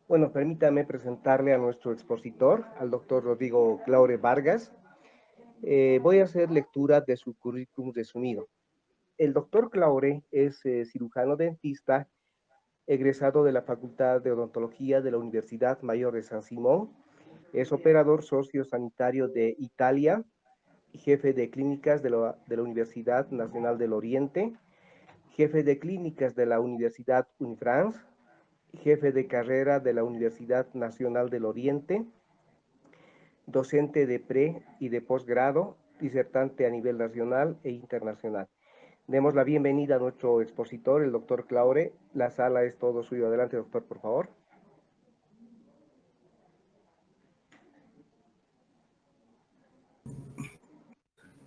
Bueno, permítame presentarle a nuestro expositor, al doctor Rodrigo Claure Vargas. Voy a hacer lectura de su currículum resumido. El doctor Claure es cirujano dentista, egresado de la Facultad de Odontología de la Universidad Mayor de San Simón. Es operador sociosanitario de Italia, jefe de clínicas de la Universidad Nacional del Oriente, jefe de clínicas de la Universidad Unifrance, jefe de carrera de la Universidad Nacional del Oriente, docente de pre y de posgrado, disertante a nivel nacional e internacional. Demos la bienvenida a nuestro expositor, el doctor Claure. La sala es todo suyo. Adelante, doctor, por favor.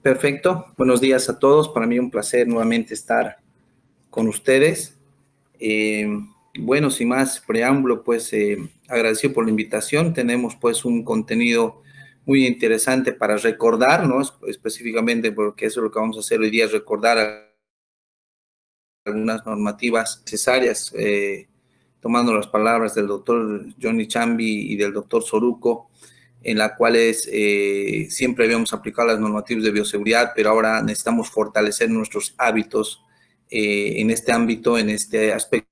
Perfecto. Buenos días a todos. Para mí un placer nuevamente estar con ustedes. Bueno, sin más preámbulo, pues agradecido por la invitación. Tenemos pues un contenido muy interesante para recordar, ¿no? Específicamente porque eso es lo que vamos a hacer hoy día, recordar algunas normativas necesarias, tomando las palabras del doctor Johnny Chambi y del doctor Soruco, en las cuales siempre habíamos aplicado las normativas de bioseguridad, pero ahora necesitamos fortalecer nuestros hábitos en este ámbito, en este aspecto,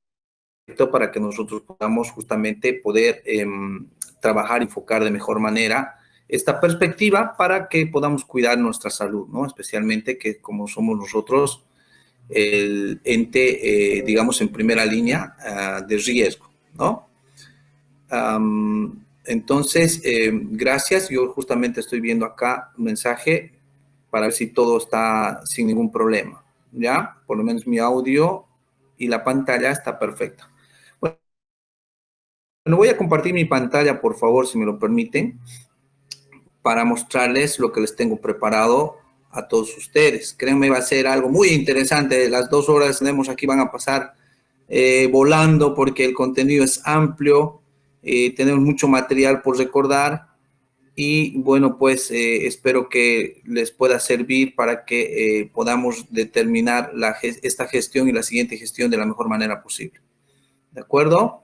para que nosotros podamos justamente poder trabajar y enfocar de mejor manera esta perspectiva para que podamos cuidar nuestra salud, ¿no? Especialmente que como somos nosotros el ente, digamos, en primera línea de riesgo, ¿no? Entonces, gracias. Yo justamente estoy viendo acá un mensaje para ver si todo está sin ningún problema, ¿ya? Por lo menos mi audio y la pantalla está perfecta. Bueno, voy a compartir mi pantalla, por favor, si me lo permiten, para mostrarles lo que les tengo preparado a todos ustedes. Créanme, va a ser algo muy interesante. Las 2 horas que tenemos aquí van a pasar volando porque el contenido es amplio. Tenemos mucho material por recordar y bueno, pues espero que les pueda servir para que podamos determinar esta gestión y la siguiente gestión de la mejor manera posible. ¿De acuerdo?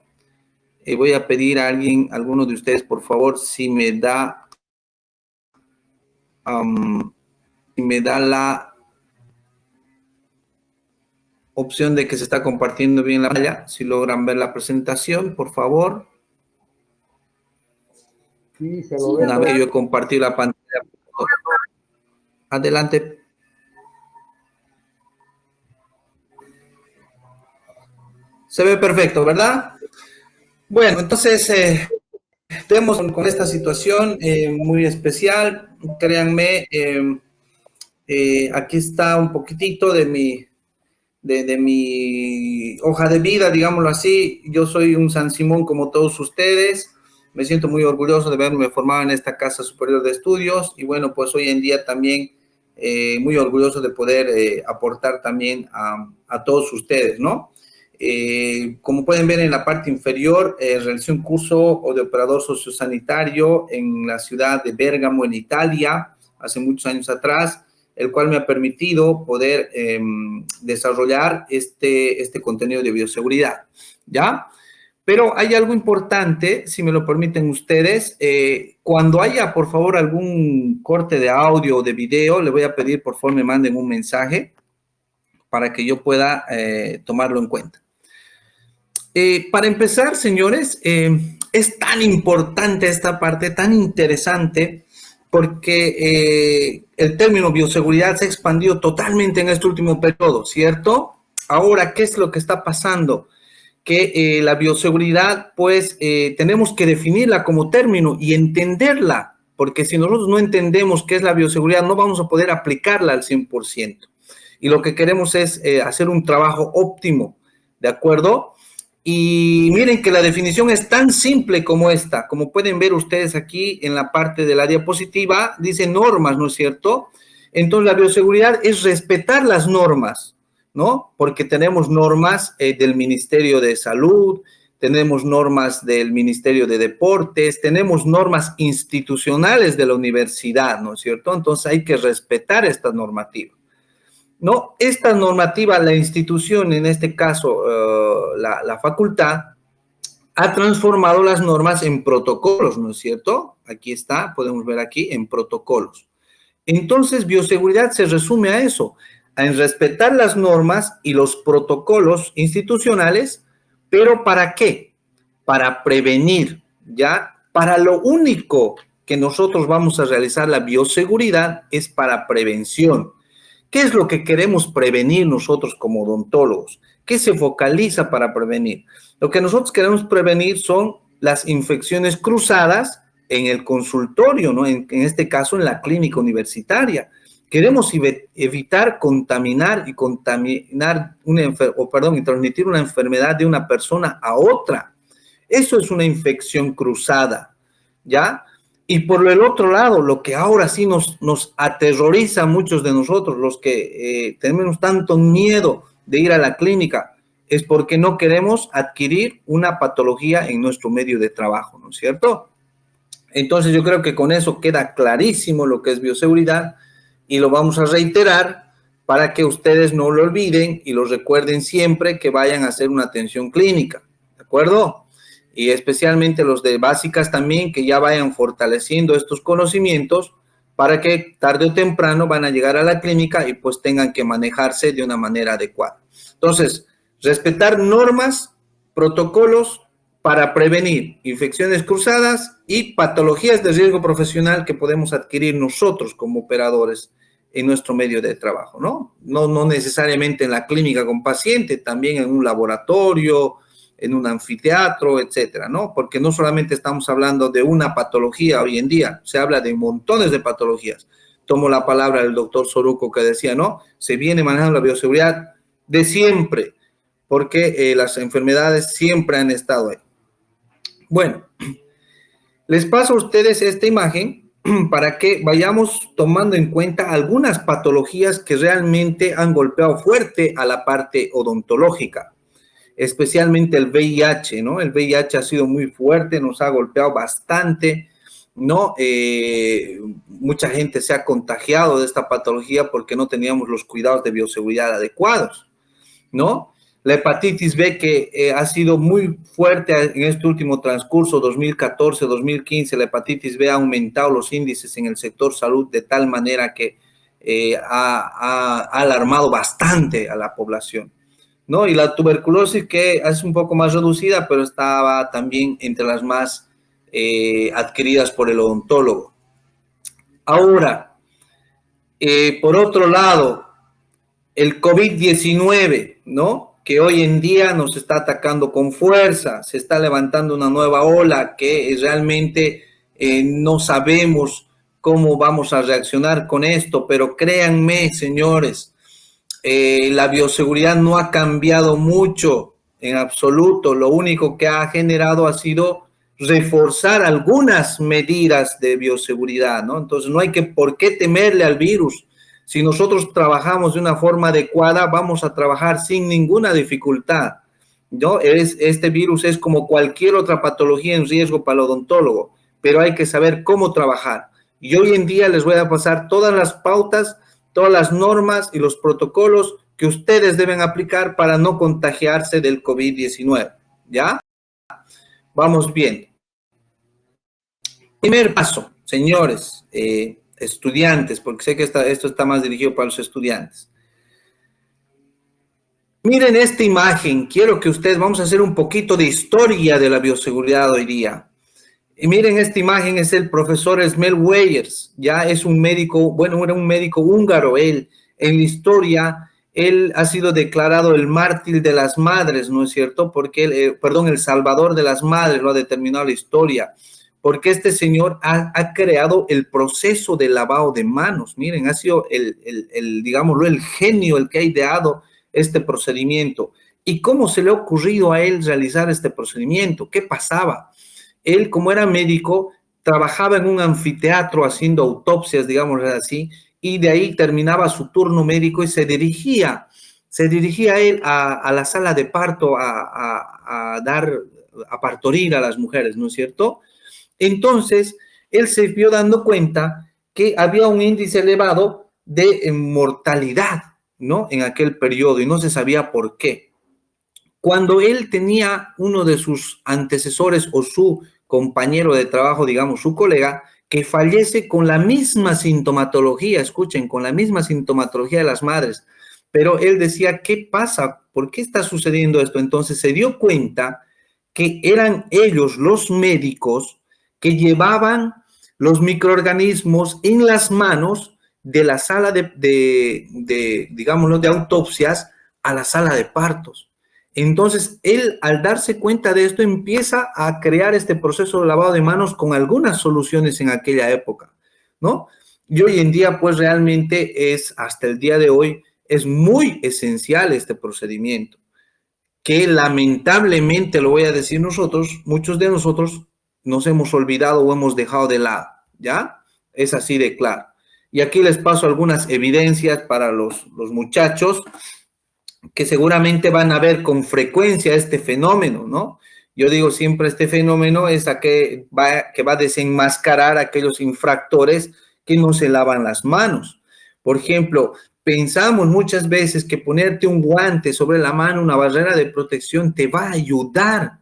Voy a pedir a alguno de ustedes, por favor, si me da la opción de que se está compartiendo bien la pantalla, si logran ver la presentación, por favor. Sí, se lo ve. Una vez que yo compartí la pantalla. Adelante. Se ve perfecto, ¿verdad? Bueno, entonces tenemos con esta situación muy especial. Créanme, aquí está un poquitito de mi hoja de vida, digámoslo así. Yo soy un San Simón como todos ustedes. Me siento muy orgulloso de haberme formado en esta Casa Superior de Estudios y bueno, pues hoy en día también muy orgulloso de poder aportar también a todos ustedes, ¿no? Como pueden ver en la parte inferior, realicé un curso de operador sociosanitario en la ciudad de Bérgamo, en Italia, hace muchos años atrás, el cual me ha permitido poder desarrollar este contenido de bioseguridad, ¿ya? Pero hay algo importante, si me lo permiten ustedes, cuando haya, por favor, algún corte de audio o de video, le voy a pedir, por favor, me manden un mensaje para que yo pueda tomarlo en cuenta. Para empezar, señores, es tan importante esta parte, tan interesante, porque el término bioseguridad se ha expandido totalmente en este último periodo, ¿cierto? Ahora, ¿qué es lo que está pasando? Que la bioseguridad, pues, tenemos que definirla como término y entenderla, porque si nosotros no entendemos qué es la bioseguridad, no vamos a poder aplicarla al 100%. Y lo que queremos es hacer un trabajo óptimo, ¿de acuerdo? Y miren que la definición es tan simple como esta. Como pueden ver ustedes aquí en la parte de la diapositiva, dice normas, ¿no es cierto? Entonces, la bioseguridad es respetar las normas, ¿no? Porque tenemos normas del Ministerio de Salud, tenemos normas del Ministerio de Deportes, tenemos normas institucionales de la universidad, ¿no es cierto? Entonces, hay que respetar esta normativa. No, esta normativa, la institución, en este caso la facultad, ha transformado las normas en protocolos, ¿no es cierto? Aquí está, podemos ver aquí, en protocolos. Entonces, bioseguridad se resume a eso, en respetar las normas y los protocolos institucionales, pero ¿para qué? Para prevenir, ¿ya? Para lo único que nosotros vamos a realizar la bioseguridad es para prevención. ¿Qué es lo que queremos prevenir nosotros como odontólogos? ¿Qué se focaliza para prevenir? Lo que nosotros queremos prevenir son las infecciones cruzadas en el consultorio, ¿no? En este caso, en la clínica universitaria. Queremos evitar contaminar y transmitir una enfermedad de una persona a otra. Eso es una infección cruzada, ¿ya? Y por el otro lado, lo que ahora sí nos aterroriza a muchos de nosotros, los que tenemos tanto miedo de ir a la clínica, es porque no queremos adquirir una patología en nuestro medio de trabajo, ¿no es cierto? Entonces yo creo que con eso queda clarísimo lo que es bioseguridad y lo vamos a reiterar para que ustedes no lo olviden y lo recuerden siempre que vayan a hacer una atención clínica, ¿de acuerdo? Y especialmente los de básicas también, que ya vayan fortaleciendo estos conocimientos para que tarde o temprano van a llegar a la clínica y pues tengan que manejarse de una manera adecuada. Entonces, respetar normas, protocolos para prevenir infecciones cruzadas y patologías de riesgo profesional que podemos adquirir nosotros como operadores en nuestro medio de trabajo, ¿no? No necesariamente en la clínica con paciente, también en un laboratorio, en un anfiteatro, etcétera, ¿no? Porque no solamente estamos hablando de una patología hoy en día, se habla de montones de patologías. Tomo la palabra del doctor Soruco que decía, ¿no? Se viene manejando la bioseguridad de siempre, porque las enfermedades siempre han estado ahí. Bueno, les paso a ustedes esta imagen para que vayamos tomando en cuenta algunas patologías que realmente han golpeado fuerte a la parte odontológica, especialmente el VIH, ¿no? El VIH ha sido muy fuerte, nos ha golpeado bastante, ¿no? Mucha gente se ha contagiado de esta patología porque no teníamos los cuidados de bioseguridad adecuados, ¿no? La hepatitis B que ha sido muy fuerte en este último transcurso, 2014-2015, la hepatitis B ha aumentado los índices en el sector salud de tal manera que ha alarmado bastante a la población, ¿no? Y la tuberculosis que es un poco más reducida, pero estaba también entre las más adquiridas por el odontólogo. Ahora, por otro lado, el COVID-19, ¿no? Que hoy en día nos está atacando con fuerza, se está levantando una nueva ola que realmente no sabemos cómo vamos a reaccionar con esto, pero créanme, señores, la bioseguridad no ha cambiado mucho en absoluto. Lo único que ha generado ha sido reforzar algunas medidas de bioseguridad, ¿no? Entonces no hay por qué temerle al virus. Si nosotros trabajamos de una forma adecuada, vamos a trabajar sin ninguna dificultad, ¿no? Este virus es como cualquier otra patología en riesgo para el odontólogo, pero hay que saber cómo trabajar. Y hoy en día les voy a pasar todas las pautas, todas las normas y los protocolos que ustedes deben aplicar para no contagiarse del COVID-19, ¿ya? Vamos bien. Primer paso, señores, estudiantes, porque sé que esto está más dirigido para los estudiantes. Miren esta imagen, quiero que ustedes, vamos a hacer un poquito de historia de la bioseguridad hoy día. Y miren esta imagen, es el profesor Esmel Weyers, ya es un médico, bueno, era un médico húngaro, él, en la historia, él ha sido declarado el mártir de las madres, ¿no es cierto? Porque él, el salvador de las madres, lo ha determinado la historia. Porque este señor ha creado el proceso de lavado de manos. Miren, ha sido digámoslo, el genio el que ha ideado este procedimiento. ¿Y cómo se le ha ocurrido a él realizar este procedimiento? ¿Qué pasaba? Él, como era médico, trabajaba en un anfiteatro haciendo autopsias, digámoslo así, y de ahí terminaba su turno médico y se dirigía él a la sala de parto a partorir a las mujeres, ¿no es cierto? Entonces, él se vio dando cuenta que había un índice elevado de mortalidad, ¿no? En aquel periodo y no se sabía por qué. cuando él tenía uno de sus antecesores o su compañero de trabajo, digamos, su colega, que fallece con la misma sintomatología, escuchen, con la misma sintomatología de las madres. Pero él decía, ¿qué pasa? ¿Por qué está sucediendo esto? Entonces se dio cuenta que eran ellos, los médicos, que llevaban los microorganismos en las manos de la sala digámoslo, de autopsias a la sala de partos. Entonces, él, al darse cuenta de esto, empieza a crear este proceso de lavado de manos con algunas soluciones en aquella época, ¿no? Y hoy en día, pues realmente es, hasta el día de hoy, es muy esencial este procedimiento, que lamentablemente, lo voy a decir nosotros, muchos de nosotros nos hemos olvidado o hemos dejado de lado, ¿ya? Es así de claro. Y aquí les paso algunas evidencias para los muchachos que seguramente van a ver con frecuencia este fenómeno, ¿no? Yo digo siempre, este fenómeno es que va a desenmascarar a aquellos infractores que no se lavan las manos. Por ejemplo, pensamos muchas veces que ponerte un guante sobre la mano, una barrera de protección, te va a ayudar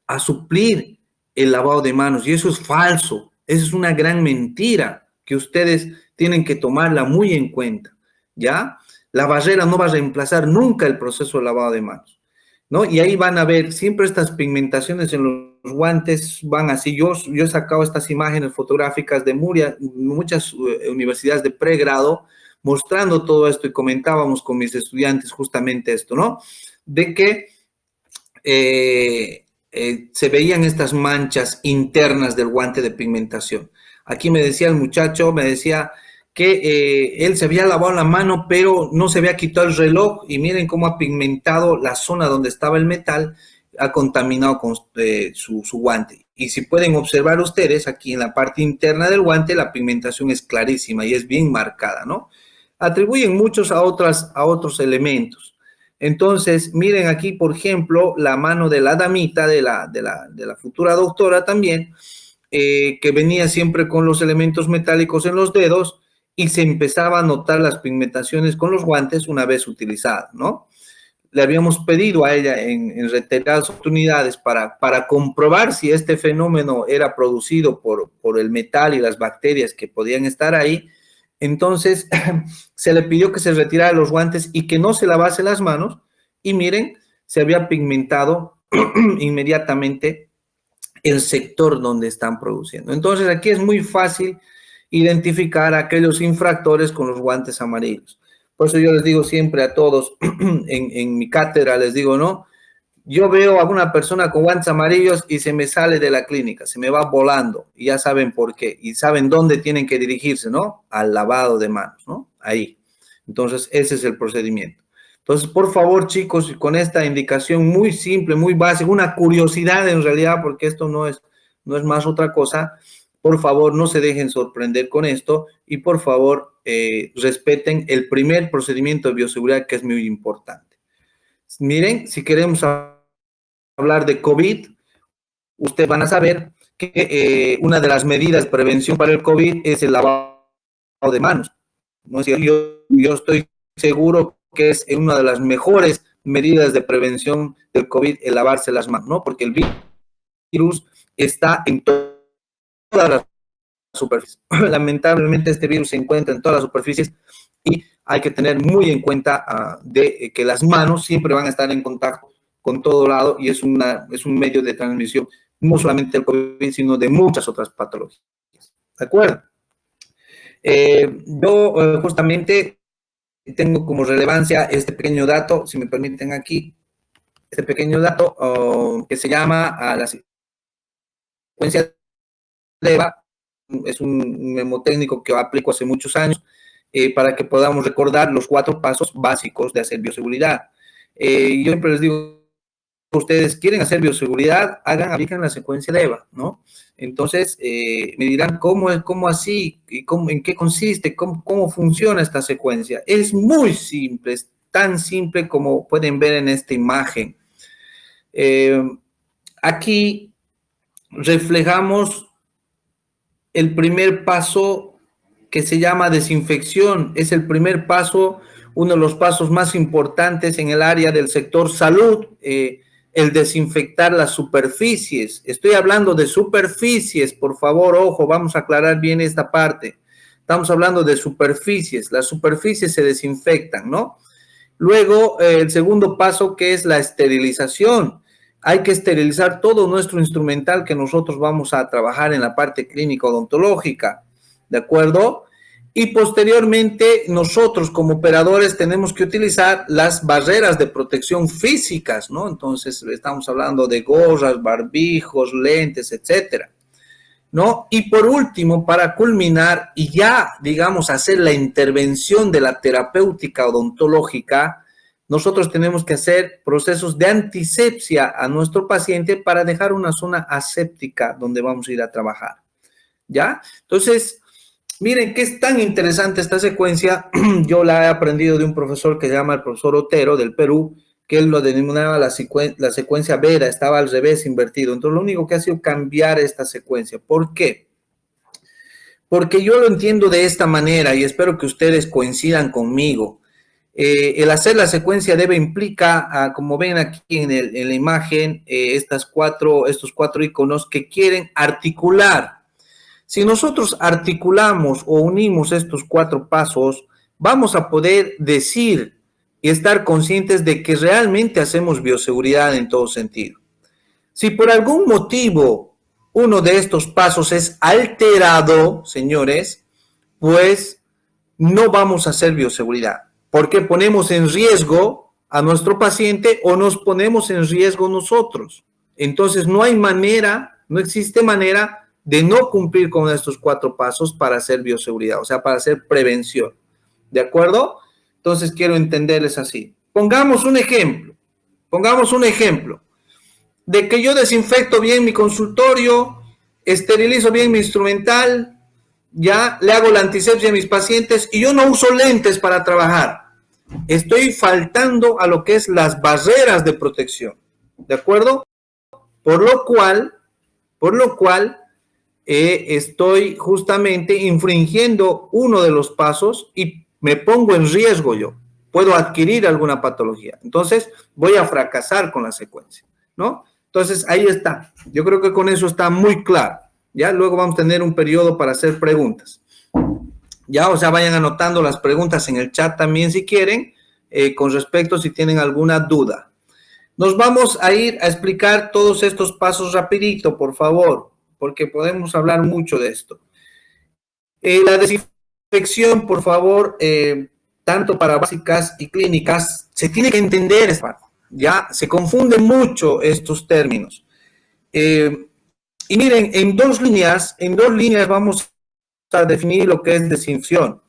a suplir el lavado de manos. Y eso es falso. Eso es una gran mentira que ustedes tienen que tomarla muy en cuenta, ¿ya? La barrera no va a reemplazar nunca el proceso de lavado de manos, ¿no? Y ahí van a ver siempre estas pigmentaciones en los guantes, van así. Yo he sacado estas imágenes fotográficas de muchas universidades de pregrado, mostrando todo esto y comentábamos con mis estudiantes justamente esto, ¿no? De que se veían estas manchas internas del guante de pigmentación. Aquí me decía el muchacho, me decía que él se había lavado la mano, pero no se había quitado el reloj, y miren cómo ha pigmentado la zona donde estaba el metal, ha contaminado con su guante. Y si pueden observar ustedes, aquí en la parte interna del guante, la pigmentación es clarísima y es bien marcada, ¿no? Atribuyen muchos a otros elementos. Entonces, miren aquí, por ejemplo, la mano de la damita, de la futura doctora también, que venía siempre con los elementos metálicos en los dedos, y se empezaba a notar las pigmentaciones con los guantes una vez utilizados, ¿no? Le habíamos pedido a ella en reiteradas oportunidades para comprobar si este fenómeno era producido por el metal y las bacterias que podían estar ahí. Entonces se le pidió que se retirara los guantes y que no se lavase las manos, y miren, se había pigmentado inmediatamente el sector donde están produciendo. Entonces aquí es muy fácil identificar a aquellos infractores con los guantes amarillos. Por eso yo les digo siempre a todos, en mi cátedra les digo, ¿no? Yo veo a una persona con guantes amarillos y se me sale de la clínica, se me va volando, y ya saben por qué, y saben dónde tienen que dirigirse, ¿no? Al lavado de manos, ¿no? Ahí. Entonces, ese es el procedimiento. Entonces, por favor, chicos, con esta indicación muy simple, muy básica, una curiosidad en realidad, porque esto no es más otra cosa, por favor, no se dejen sorprender con esto, y por favor, respeten el primer procedimiento de bioseguridad, que es muy importante. Miren, si queremos hablar de COVID, ustedes van a saber que una de las medidas de prevención para el COVID es el lavado de manos, ¿no? Yo estoy seguro que es una de las mejores medidas de prevención del COVID el lavarse las manos, ¿no? Porque el virus está en todas las superficies. Lamentablemente este virus se encuentra en todas las superficies, y hay que tener muy en cuenta de que las manos siempre van a estar en contacto con todo lado, y es un medio de transmisión no solamente del COVID, sino de muchas otras patologías. ¿De acuerdo? Yo justamente tengo como relevancia este pequeño dato, si me permiten aquí, este pequeño dato que se llama la secuencia de EVA. Es un mnemotécnico que aplico hace muchos años, para que podamos recordar los 4 pasos básicos de hacer bioseguridad. Yo siempre les digo, ustedes quieren hacer bioseguridad, apliquen la secuencia de EVA, ¿no? Entonces, me dirán, ¿cómo así? ¿Y en qué consiste? ¿Cómo funciona esta secuencia? Es muy simple, es tan simple como pueden ver en esta imagen. Aquí reflejamos el primer paso, que se llama desinfección. Es el primer paso uno de los pasos más importantes en el área del sector salud, el desinfectar las superficies. Estoy hablando de superficies, por favor, ojo, vamos a aclarar bien esta parte. Estamos hablando de superficies, las superficies se desinfectan, ¿no? Luego, el segundo paso, que es la esterilización. Hay que esterilizar todo nuestro instrumental que nosotros vamos a trabajar en la parte clínica odontológica, ¿de acuerdo? Y posteriormente, nosotros como operadores tenemos que utilizar las barreras de protección físicas, ¿no? Entonces, estamos hablando de gorras, barbijos, lentes, etcétera, ¿no? Y por último, para culminar y ya, digamos, hacer la intervención de la terapéutica odontológica, nosotros tenemos que hacer procesos de antisepsia a nuestro paciente para dejar una zona aséptica donde vamos a ir a trabajar, ¿ya? Entonces, miren que es tan interesante esta secuencia. Yo la he aprendido de un profesor que se llama el profesor Otero del Perú, que él lo denominaba la secuencia Vera, estaba al revés, invertido. Entonces, lo único que ha sido cambiar esta secuencia. ¿Por qué? Porque yo lo entiendo de esta manera y espero que ustedes coincidan conmigo. El hacer la secuencia debe implica, como ven aquí en la imagen, estos cuatro iconos que quieren articular. Si nosotros articulamos o unimos estos 4 pasos, vamos a poder decir y estar conscientes de que realmente hacemos bioseguridad en todo sentido. Si por algún motivo uno de estos pasos es alterado, señores, pues no vamos a hacer bioseguridad, porque ponemos en riesgo a nuestro paciente o nos ponemos en riesgo nosotros. Entonces no hay manera, no existe manera de no cumplir con estos 4 pasos para hacer bioseguridad, o sea, para hacer prevención. ¿De acuerdo? Entonces quiero entenderles así. Pongamos un ejemplo de que yo desinfecto bien mi consultorio, esterilizo bien mi instrumental, ya le hago la antisepsia a mis pacientes y yo no uso lentes para trabajar. Estoy faltando a lo que es las barreras de protección. ¿De acuerdo? Por lo cual, estoy justamente infringiendo uno de los pasos y me pongo en riesgo yo. Puedo adquirir alguna patología. Entonces, voy a fracasar con la secuencia, ¿no? Entonces, ahí está. Yo creo que con eso está muy claro. Ya, luego vamos a tener un periodo para hacer preguntas. Ya, o sea, vayan anotando las preguntas en el chat también si quieren, con respecto si tienen alguna duda. Nos vamos a ir a explicar todos estos pasos rapidito, por favor, porque podemos hablar mucho de esto. La desinfección, por favor, tanto para básicas y clínicas, se tiene que entender, ya se confunden mucho estos términos. Y miren, en dos líneas vamos a definir lo que es desinfección.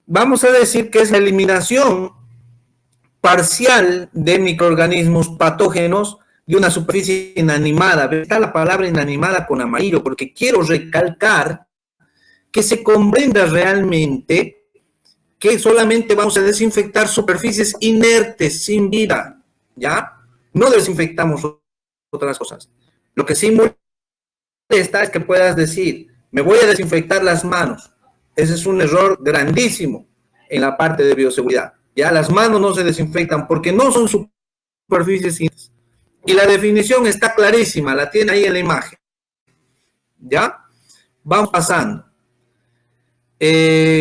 Vamos a decir que es la eliminación parcial de microorganismos patógenos de una superficie inanimada. Está la palabra inanimada con amarillo porque quiero recalcar que se comprenda realmente que solamente vamos a desinfectar superficies inertes, sin vida, ¿ya? No desinfectamos otras cosas. Lo que sí molesta es que puedas decir, me voy a desinfectar las manos. Ese es un error grandísimo en la parte de bioseguridad. Ya las manos no se desinfectan porque no son superficies inertes. Y la definición está clarísima, la tiene ahí en la imagen. ¿Ya? Vamos pasando.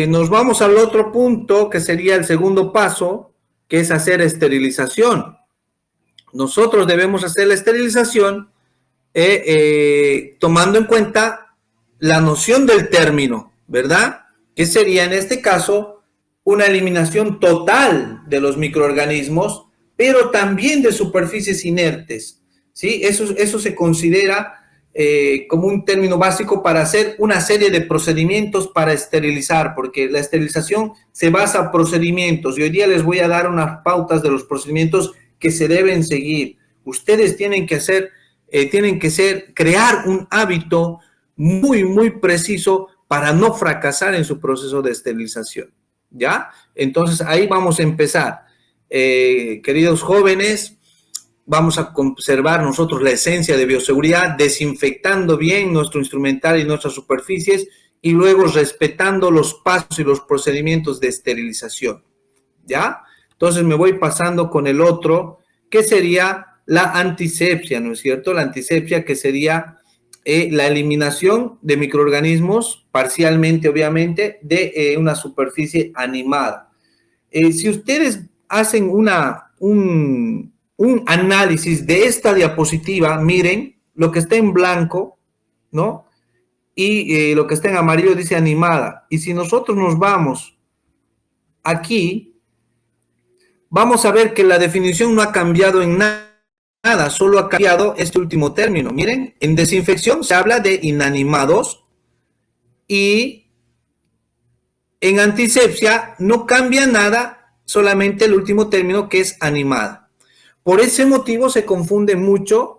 Nos vamos al otro punto, que sería el segundo paso, que es hacer esterilización. Nosotros debemos hacer la esterilización tomando en cuenta la noción del término, ¿verdad? Que sería en este caso una eliminación total de los microorganismos, pero también de superficies inertes, ¿sí? Eso se considera como un término básico para hacer una serie de procedimientos para esterilizar, porque la esterilización se basa en procedimientos y hoy día les voy a dar unas pautas de los procedimientos que se deben seguir. Ustedes tienen que crear un hábito muy, muy preciso para no fracasar en su proceso de esterilización, ¿ya? Entonces, ahí vamos a empezar. Queridos jóvenes, vamos a conservar nosotros la esencia de bioseguridad, desinfectando bien nuestro instrumental y nuestras superficies y luego respetando los pasos y los procedimientos de esterilización, ¿ya? Entonces me voy pasando con el otro, que sería la antisepsia, ¿no es cierto? La antisepsia, que sería la eliminación de microorganismos, parcialmente, obviamente, de una superficie animada. Si ustedes hacen un análisis de esta diapositiva, miren lo que está en blanco, ¿no? Y lo que está en amarillo dice animada. Y si nosotros nos vamos aquí, vamos a ver que la definición no ha cambiado en nada, solo ha cambiado este último término. Miren, en desinfección se habla de inanimados y en antisepsia no cambia nada, solamente el último término, que es animada. Por ese motivo se confunde mucho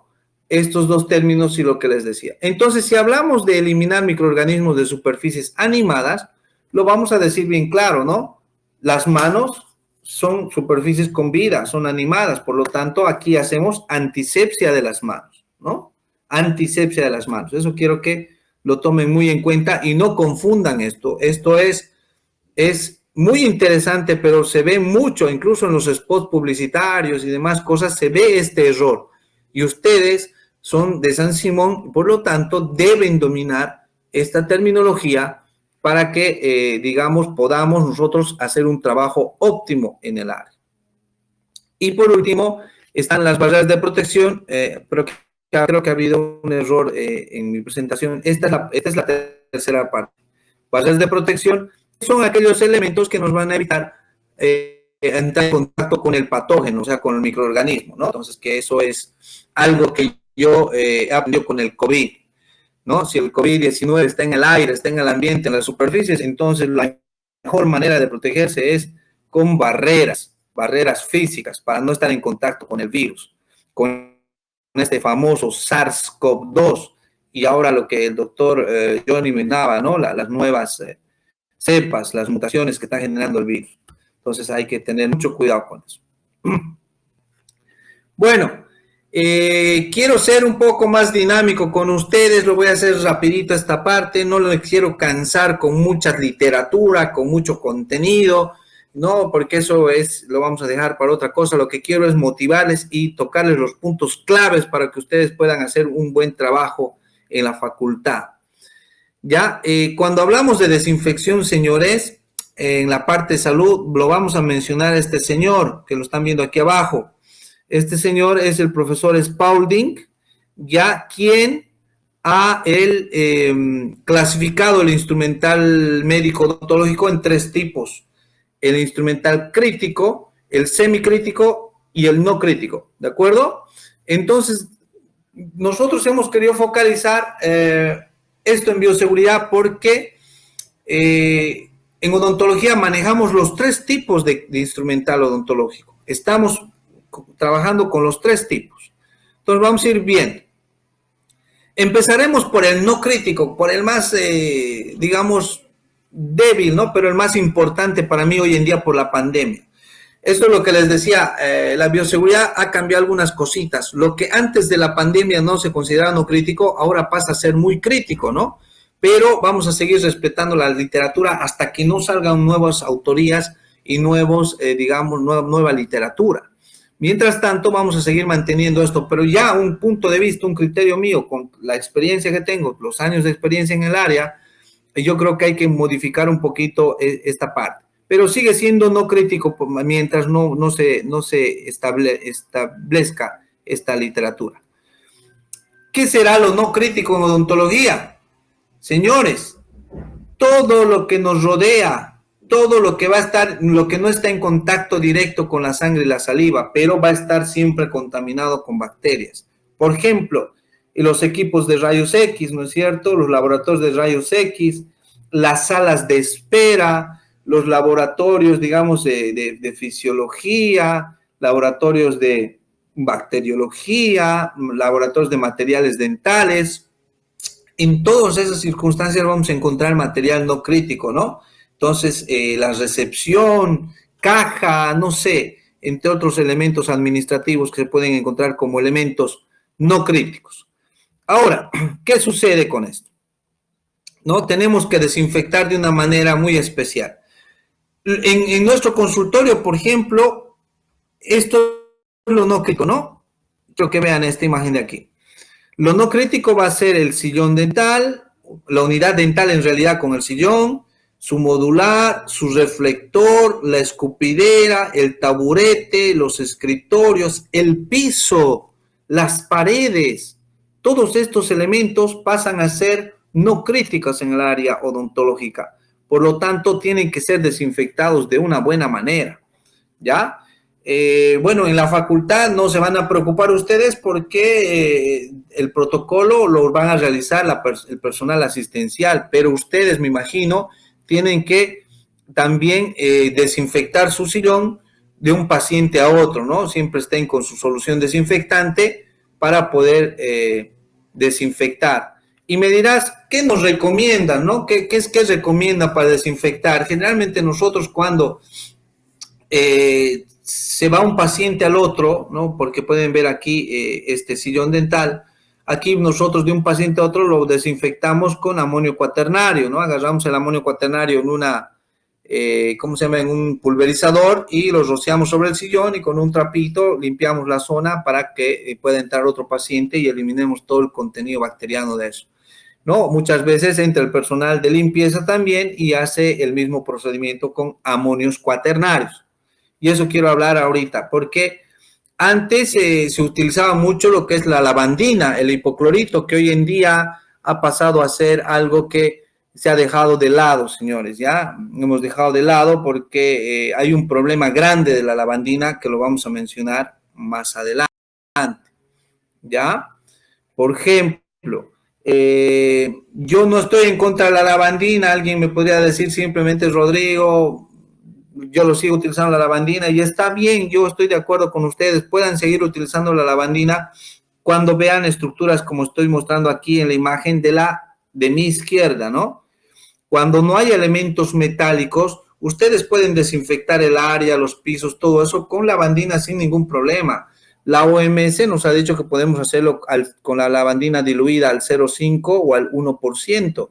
estos dos términos y lo que les decía. Entonces, si hablamos de eliminar microorganismos de superficies animadas, lo vamos a decir bien claro, ¿no? Las manos son superficies con vida, son animadas, por lo tanto, aquí hacemos antisepsia de las manos, ¿no? Antisepsia de las manos. Eso quiero que lo tomen muy en cuenta y no confundan esto. Esto es muy interesante, pero se ve mucho, incluso en los spots publicitarios y demás cosas, se ve este error. Y ustedes son de San Simón, por lo tanto, deben dominar esta terminología para que, digamos, podamos nosotros hacer un trabajo óptimo en el área. Y por último, están las barreras de protección, pero creo que ha habido un error en mi presentación. Esta es la tercera parte. Barreras de protección son aquellos elementos que nos van a evitar entrar en contacto con el patógeno, o sea, con el microorganismo, ¿no? Entonces, que eso es algo que yo he aprendido con el COVID, ¿no? Si el COVID-19 está en el aire, está en el ambiente, en las superficies, entonces la mejor manera de protegerse es con barreras físicas para no estar en contacto con el virus, con este famoso SARS-CoV-2 y ahora lo que el doctor Johnny mencionaba, ¿no? Las nuevas cepas, las mutaciones que está generando el virus. Entonces hay que tener mucho cuidado con eso. Bueno, quiero ser un poco más dinámico con ustedes, lo voy a hacer rapidito esta parte, no lo quiero cansar con mucha literatura, con mucho contenido, no, porque eso lo vamos a dejar para otra cosa. Lo que quiero es motivarles y tocarles los puntos claves para que ustedes puedan hacer un buen trabajo en la facultad. Ya, cuando hablamos de desinfección, señores, en la parte de salud, lo vamos a mencionar a este señor, que lo están viendo aquí abajo. Este señor es el profesor Spaulding, ya quien ha clasificado el instrumental médico odontológico en 3 tipos. El instrumental crítico, el semicrítico y el no crítico, ¿de acuerdo? Entonces, nosotros hemos querido focalizar esto en bioseguridad porque en odontología manejamos los 3 tipos de instrumental odontológico. Estamos trabajando con los 3 tipos. Entonces vamos a ir viendo. Empezaremos por el no crítico, por el más, digamos, débil, ¿no? Pero el más importante para mí hoy en día por la pandemia. Eso es lo que les decía, la bioseguridad ha cambiado algunas cositas. Lo que antes de la pandemia no se consideraba no crítico, ahora pasa a ser muy crítico, ¿no? Pero vamos a seguir respetando la literatura hasta que no salgan nuevas autorías y nuevos, digamos, nueva literatura. Mientras tanto, vamos a seguir manteniendo esto, pero ya un punto de vista, un criterio mío, con la experiencia que tengo, los años de experiencia en el área, yo creo que hay que modificar un poquito esta parte. Pero sigue siendo no crítico mientras no se establezca esta literatura. ¿Qué será lo no crítico en odontología? Señores, todo lo que nos rodea, todo lo que va a estar, lo que no está en contacto directo con la sangre y la saliva, pero va a estar siempre contaminado con bacterias. Por ejemplo, los equipos de rayos X, ¿no es cierto? Los laboratorios de rayos X, las salas de espera, los laboratorios, digamos, de fisiología, laboratorios de bacteriología, laboratorios de materiales dentales. En todas esas circunstancias vamos a encontrar material no crítico, ¿no? Entonces, la recepción, caja, no sé, entre otros elementos administrativos que se pueden encontrar como elementos no críticos. Ahora, ¿qué sucede con esto? ¿No? Tenemos que desinfectar de una manera muy especial. En nuestro consultorio, por ejemplo, esto es lo no crítico, ¿no? Quiero que vean esta imagen de aquí. Lo no crítico va a ser el sillón dental, la unidad dental en realidad con el sillón, su modular, su reflector, la escupidera, el taburete, los escritorios, el piso, las paredes. Todos estos elementos pasan a ser no críticos en el área odontológica. Por lo tanto, tienen que ser desinfectados de una buena manera, ¿ya? Bueno, en la facultad no se van a preocupar ustedes porque el protocolo lo van a realizar el personal asistencial, pero ustedes, me imagino, tienen que también desinfectar su sillón de un paciente a otro, ¿no? Siempre estén con su solución desinfectante para poder desinfectar. Y me dirás, ¿qué nos recomiendan, no? ¿Qué recomienda para desinfectar? Generalmente nosotros cuando se va un paciente al otro, ¿no? Porque pueden ver aquí este sillón dental. Aquí nosotros de un paciente a otro lo desinfectamos con amonio cuaternario, ¿no? Agarramos el amonio cuaternario en una, ¿cómo se llama? En un pulverizador y lo rociamos sobre el sillón y con un trapito limpiamos la zona para que pueda entrar otro paciente y eliminemos todo el contenido bacteriano de eso, ¿no? Muchas veces entra el personal de limpieza también y hace el mismo procedimiento con amonios cuaternarios. Y eso quiero hablar ahorita, porque antes se utilizaba mucho lo que es la lavandina, el hipoclorito, que hoy en día ha pasado a ser algo que se ha dejado de lado, señores, ¿ya? Hemos dejado de lado porque hay un problema grande de la lavandina que lo vamos a mencionar más adelante, ¿ya? Por ejemplo, yo no estoy en contra de la lavandina, alguien me podría decir simplemente, Rodrigo, yo lo sigo utilizando la lavandina y está bien, yo estoy de acuerdo con ustedes, puedan seguir utilizando la lavandina cuando vean estructuras como estoy mostrando aquí en la imagen de mi izquierda, ¿no? Cuando no hay elementos metálicos, ustedes pueden desinfectar el área, los pisos, todo eso con lavandina sin ningún problema. La OMS nos ha dicho que podemos hacerlo con la lavandina diluida al 0,5 o al 1%,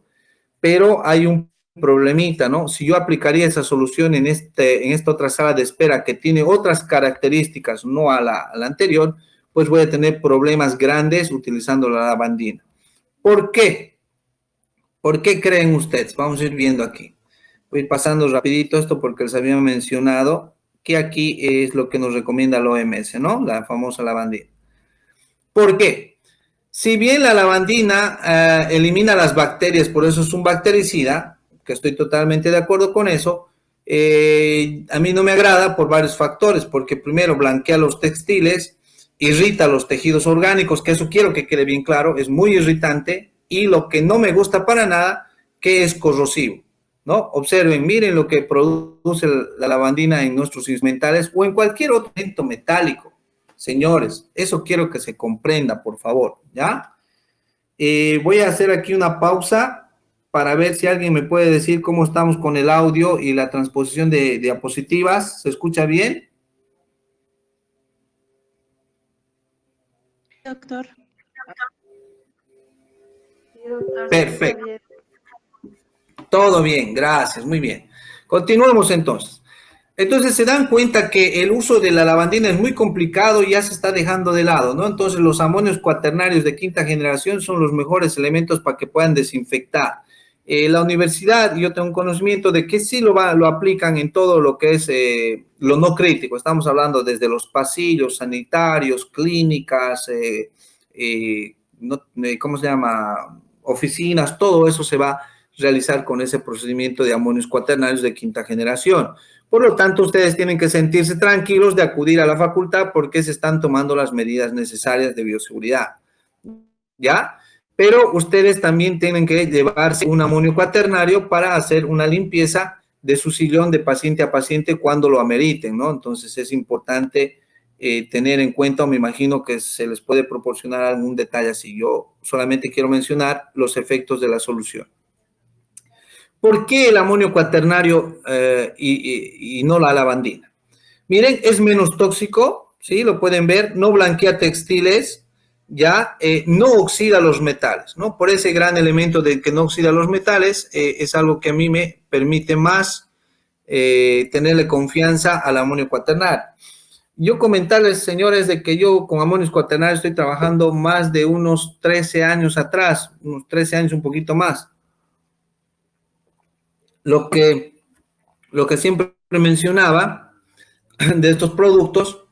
pero hay un problemita, ¿no? Si yo aplicaría esa solución en esta otra sala de espera que tiene otras características, no a la anterior, pues voy a tener problemas grandes utilizando la lavandina. ¿Por qué? ¿Por qué creen ustedes? Vamos a ir viendo aquí. Voy a ir pasando rapidito esto porque les había mencionado que aquí es lo que nos recomienda la OMS, ¿no? La famosa lavandina. ¿Por qué? Si bien la lavandina elimina las bacterias, por eso es un bactericida, que estoy totalmente de acuerdo con eso, a mí no me agrada por varios factores, porque primero blanquea los textiles, irrita los tejidos orgánicos, que eso quiero que quede bien claro, es muy irritante, y lo que no me gusta para nada, que es corrosivo, ¿no? Observen, miren lo que produce la lavandina en nuestros instrumentales o en cualquier otro elemento metálico. Señores, eso quiero que se comprenda, por favor, ¿ya? Voy a hacer aquí una pausa para ver si alguien me puede decir cómo estamos con el audio y la transposición de diapositivas. ¿Se escucha bien? Doctor. Perfecto. Todo bien, gracias, muy bien. Continuemos entonces. Entonces se dan cuenta que el uso de la lavandina es muy complicado y ya se está dejando de lado, ¿no? Entonces los amonios cuaternarios de quinta generación son los mejores elementos para que puedan desinfectar. La universidad, yo tengo un conocimiento de que sí lo aplican en todo lo que es lo no crítico. Estamos hablando desde los pasillos sanitarios, clínicas, ¿cómo se llama? Oficinas, todo eso se va a realizar con ese procedimiento de amonios cuaternarios de quinta generación. Por lo tanto, ustedes tienen que sentirse tranquilos de acudir a la facultad porque se están tomando las medidas necesarias de bioseguridad, ¿ya? Pero ustedes también tienen que llevarse un amonio cuaternario para hacer una limpieza de su sillón de paciente a paciente cuando lo ameriten, ¿no? Entonces es importante tener en cuenta, o me imagino que se les puede proporcionar algún detalle así. Yo solamente quiero mencionar los efectos de la solución. ¿Por qué el amonio cuaternario y no la lavandina? Miren, es menos tóxico, ¿sí? Lo pueden ver, no blanquea textiles, ya no oxida los metales, ¿no? Por ese gran elemento de que no oxida los metales, es algo que a mí me permite más tenerle confianza al amonio cuaternario. Yo comentarles, señores, de que yo con amonio cuaternario estoy trabajando más de unos 13 años atrás, unos 13 años, un poquito más. Lo que siempre mencionaba de estos productos,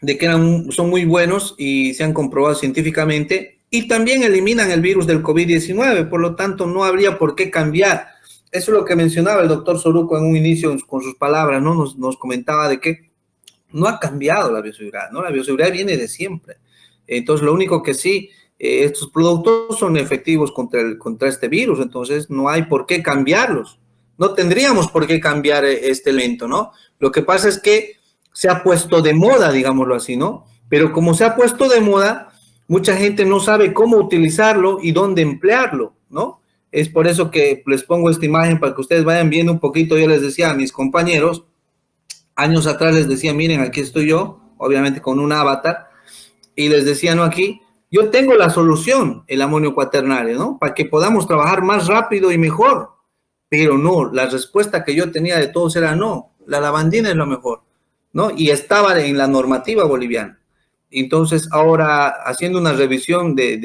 de que son muy buenos y se han comprobado científicamente, y también eliminan el virus del COVID-19, por lo tanto no habría por qué cambiar. Eso es lo que mencionaba el doctor Soruco en un inicio con sus palabras, ¿no? Nos comentaba de que no ha cambiado la bioseguridad, ¿no? La bioseguridad viene de siempre. Entonces, lo único que sí, estos productos son efectivos contra este virus, entonces no hay por qué cambiarlos. No tendríamos por qué cambiar este elemento, ¿no? Lo que pasa es que se ha puesto de moda, digámoslo así, ¿no? Pero como se ha puesto de moda, mucha gente no sabe cómo utilizarlo y dónde emplearlo, ¿no? Es por eso que les pongo esta imagen para que ustedes vayan viendo un poquito. Yo les decía a mis compañeros, años atrás les decía, miren, aquí estoy yo, obviamente con un avatar, y les decía, no, aquí, yo tengo la solución, el amonio cuaternario, ¿no? Para que podamos trabajar más rápido y mejor. Pero no, la respuesta que yo tenía de todos era no, la lavandina es lo mejor, ¿no? Y estaba en la normativa boliviana. Entonces, ahora, haciendo una revisión de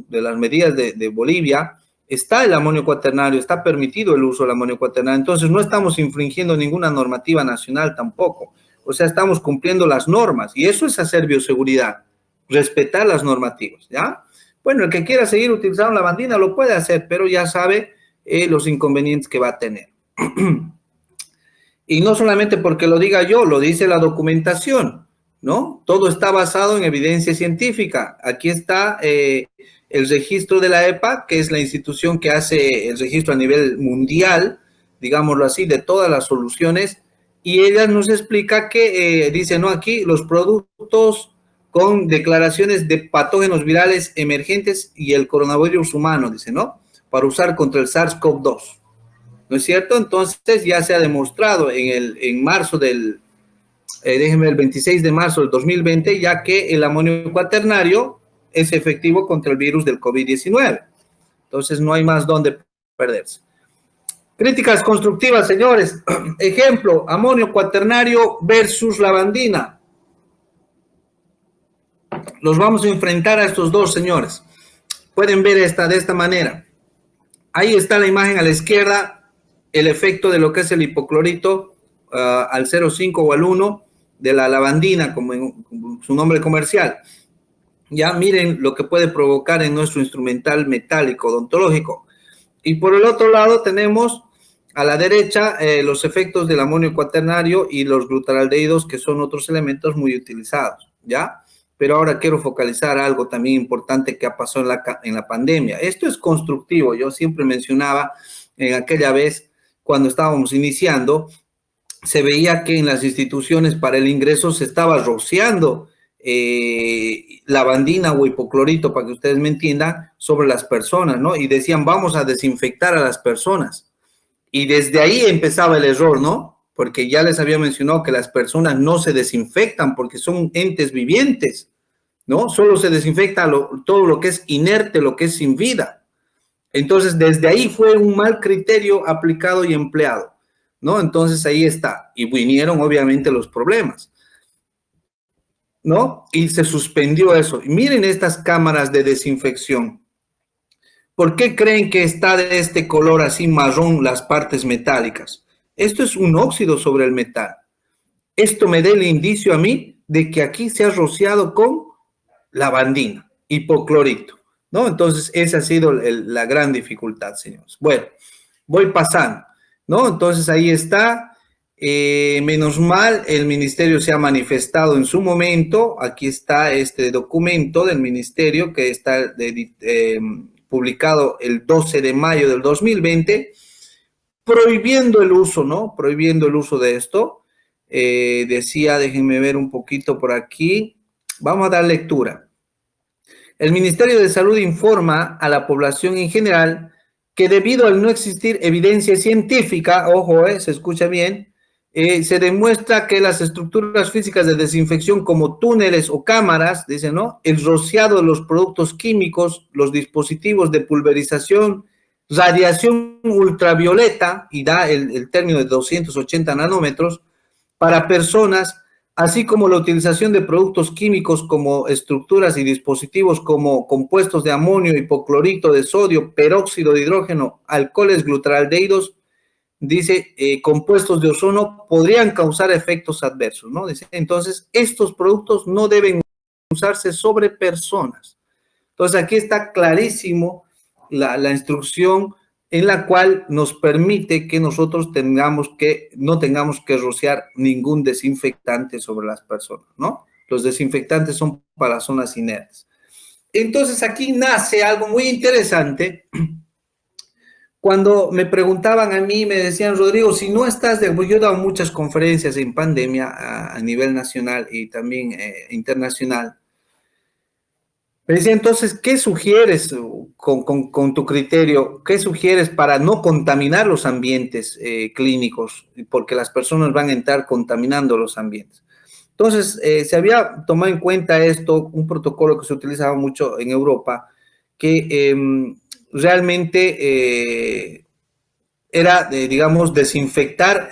las medidas de Bolivia, está el amonio cuaternario, está permitido el uso del amonio cuaternario, entonces no estamos infringiendo ninguna normativa nacional tampoco, o sea, estamos cumpliendo las normas, y eso es hacer bioseguridad, respetar las normativas, ¿ya? Bueno, el que quiera seguir utilizando la lavandina lo puede hacer, pero ya sabe los inconvenientes que va a tener. Y no solamente porque lo diga yo, lo dice la documentación, ¿no? Todo está basado en evidencia científica. Aquí está el registro de la EPA, que es la institución que hace el registro a nivel mundial, digámoslo así, de todas las soluciones, y ella nos explica que, dice, no, aquí los productos con declaraciones de patógenos virales emergentes y el coronavirus humano, dice, ¿no? Para usar contra el SARS-CoV-2. ¿No es cierto? Entonces ya se ha demostrado en marzo del, déjenme, el 26 de marzo del 2020, ya que el amonio cuaternario es efectivo contra el virus del COVID-19. Entonces no hay más donde perderse. Críticas constructivas, señores. Ejemplo, amonio cuaternario versus lavandina. Los vamos a enfrentar a estos dos, señores. Pueden ver de esta manera. Ahí está la imagen a la izquierda, el efecto de lo que es el hipoclorito al 0,5 o al 1 de la lavandina, como en su nombre comercial. Ya miren lo que puede provocar en nuestro instrumental metálico odontológico. Y por el otro lado tenemos a la derecha los efectos del amonio cuaternario y los glutaraldehídos, que son otros elementos muy utilizados, ¿ya? Pero ahora quiero focalizar algo también importante que ha pasado en la pandemia. Esto es constructivo. Yo siempre mencionaba en aquella vez, cuando estábamos iniciando, se veía que en las instituciones para el ingreso se estaba rociando lavandina o hipoclorito, para que ustedes me entiendan, sobre las personas, ¿no? Y decían, vamos a desinfectar a las personas. Y desde ahí empezaba el error, ¿no? Porque ya les había mencionado que las personas no se desinfectan porque son entes vivientes, ¿no? Solo se desinfecta todo lo que es inerte, lo que es sin vida. Entonces, desde ahí fue un mal criterio aplicado y empleado, ¿no? Entonces, ahí está. Y vinieron, obviamente, los problemas, ¿no? Y se suspendió eso. Y miren estas cámaras de desinfección. ¿Por qué creen que está de este color así marrón las partes metálicas? Esto es un óxido sobre el metal. Esto me da el indicio a mí de que aquí se ha rociado con lavandina, hipoclorito, ¿no? Entonces, esa ha sido la gran dificultad, señores. Bueno, voy pasando, ¿no? Entonces, ahí está. Menos mal, el ministerio se ha manifestado en su momento. Aquí está este documento del ministerio que está publicado el 12 de mayo del 2020, prohibiendo el uso, ¿no? Prohibiendo el uso de esto. Decía, déjenme ver un poquito por aquí. Vamos a dar lectura. El Ministerio de Salud informa a la población en general que debido al no existir evidencia científica, ojo, se escucha bien, se demuestra que las estructuras físicas de desinfección como túneles o cámaras, dicen, ¿no? El rociado de los productos químicos, los dispositivos de pulverización, radiación ultravioleta, y da el término de 280 nanómetros, para personas, así como la utilización de productos químicos como estructuras y dispositivos como compuestos de amonio, hipoclorito de sodio, peróxido de hidrógeno, alcoholes glutaraldehídos, dice, compuestos de ozono podrían causar efectos adversos, ¿no? Dice, entonces, estos productos no deben usarse sobre personas. Entonces, aquí está clarísimo la instrucción en la cual nos permite que nosotros no tengamos que rociar ningún desinfectante sobre las personas, ¿no? Los desinfectantes son para zonas inertes. Entonces, aquí nace algo muy interesante. Cuando me preguntaban a mí, me decían, Rodrigo, si no estás pues yo he dado muchas conferencias en pandemia a nivel nacional y también internacional. Me decía, entonces, ¿qué sugieres con tu criterio? ¿Qué sugieres para no contaminar los ambientes clínicos? Porque las personas van a entrar contaminando los ambientes. Entonces, se había tomado en cuenta esto, un protocolo que se utilizaba mucho en Europa, que realmente era, digamos, desinfectar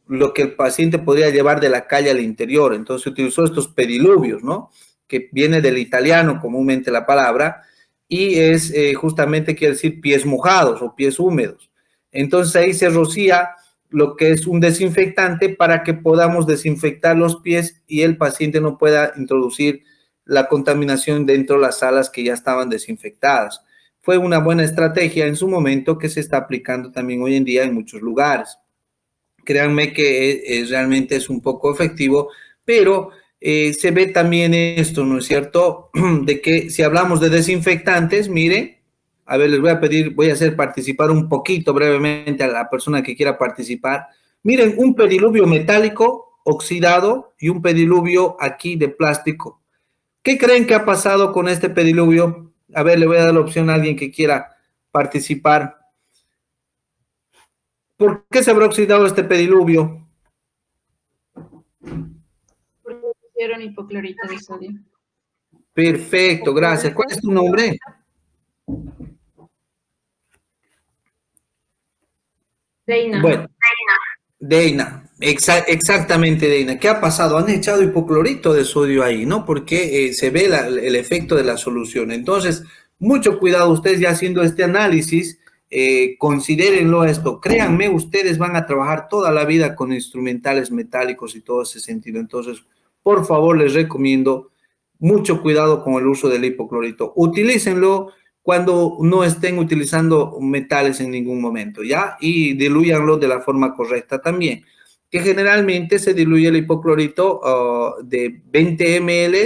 lo que el paciente podría llevar de la calle al interior. Entonces, se utilizó estos pediluvios, ¿no? Que viene del italiano comúnmente la palabra, y es justamente quiere decir pies mojados o pies húmedos. Entonces ahí se rocía lo que es un desinfectante para que podamos desinfectar los pies y el paciente no pueda introducir la contaminación dentro de las salas que ya estaban desinfectadas. Fue una buena estrategia en su momento que se está aplicando también hoy en día en muchos lugares. Créanme que realmente es un poco efectivo, pero se ve también esto, ¿no es cierto? De que si hablamos de desinfectantes, miren, a ver, les voy a pedir, voy a hacer participar un poquito brevemente a la persona que quiera participar. Miren, un pediluvio metálico oxidado y un pediluvio aquí de plástico. ¿Qué creen que ha pasado con este pediluvio? A ver, le voy a dar la opción a alguien que quiera participar. ¿Por qué se habrá oxidado este pediluvio? Porque pusieron hipoclorito de sodio. Perfecto, gracias. ¿Cuál es tu nombre? Deina. Bueno, Deina, exactamente, Deina. ¿Qué ha pasado? Han echado hipoclorito de sodio ahí, ¿no? Porque se ve el efecto de la solución. Entonces, mucho cuidado, ustedes ya haciendo este análisis, considérenlo esto. Créanme, ustedes van a trabajar toda la vida con instrumentales metálicos y todo ese sentido. Entonces, por favor, les recomiendo mucho cuidado con el uso del hipoclorito. Utilícenlo cuando no estén utilizando metales en ningún momento, ¿ya? Y dilúyanlo de la forma correcta también, que generalmente se diluye el hipoclorito de 20 ml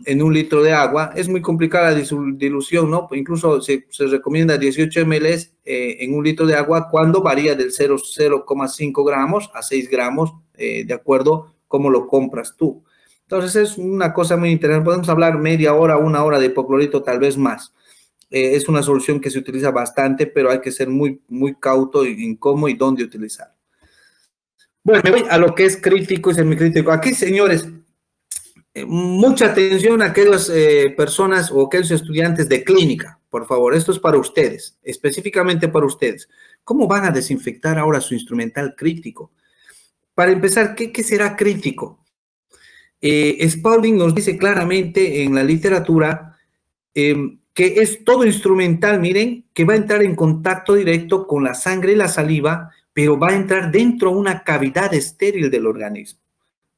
en 1 litro de agua. Es muy complicada la dilución, ¿no? Incluso se recomienda 18 ml en 1 litro de agua cuando varía del 0,5 gramos a 6 gramos, de acuerdo cómo lo compras tú. Entonces es una cosa muy interesante. Podemos hablar media hora, 1 hora de hipoclorito, tal vez más. Es una solución que se utiliza bastante, pero hay que ser muy, muy cauto en cómo y dónde utilizar. Bueno, me voy a lo que es crítico y semicrítico. Aquí, señores, mucha atención a aquellas personas o aquellos estudiantes de clínica, por favor. Esto es para ustedes, específicamente para ustedes. ¿Cómo van a desinfectar ahora su instrumental crítico? Para empezar, ¿qué será crítico? Spalding nos dice claramente en la literatura que es todo instrumental, miren, que va a entrar en contacto directo con la sangre y la saliva, pero va a entrar dentro de una cavidad estéril del organismo,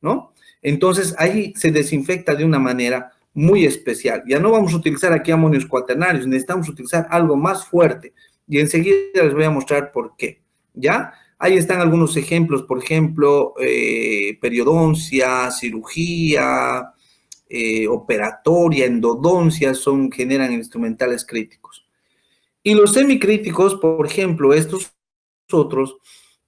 ¿no? Entonces, ahí se desinfecta de una manera muy especial. Ya no vamos a utilizar aquí amonios cuaternarios, necesitamos utilizar algo más fuerte. Y enseguida les voy a mostrar por qué, ¿ya? Ahí están algunos ejemplos, por ejemplo, periodoncia, cirugía, operatoria, endodoncia, generan instrumentales críticos. Y los semicríticos, por ejemplo, estos otros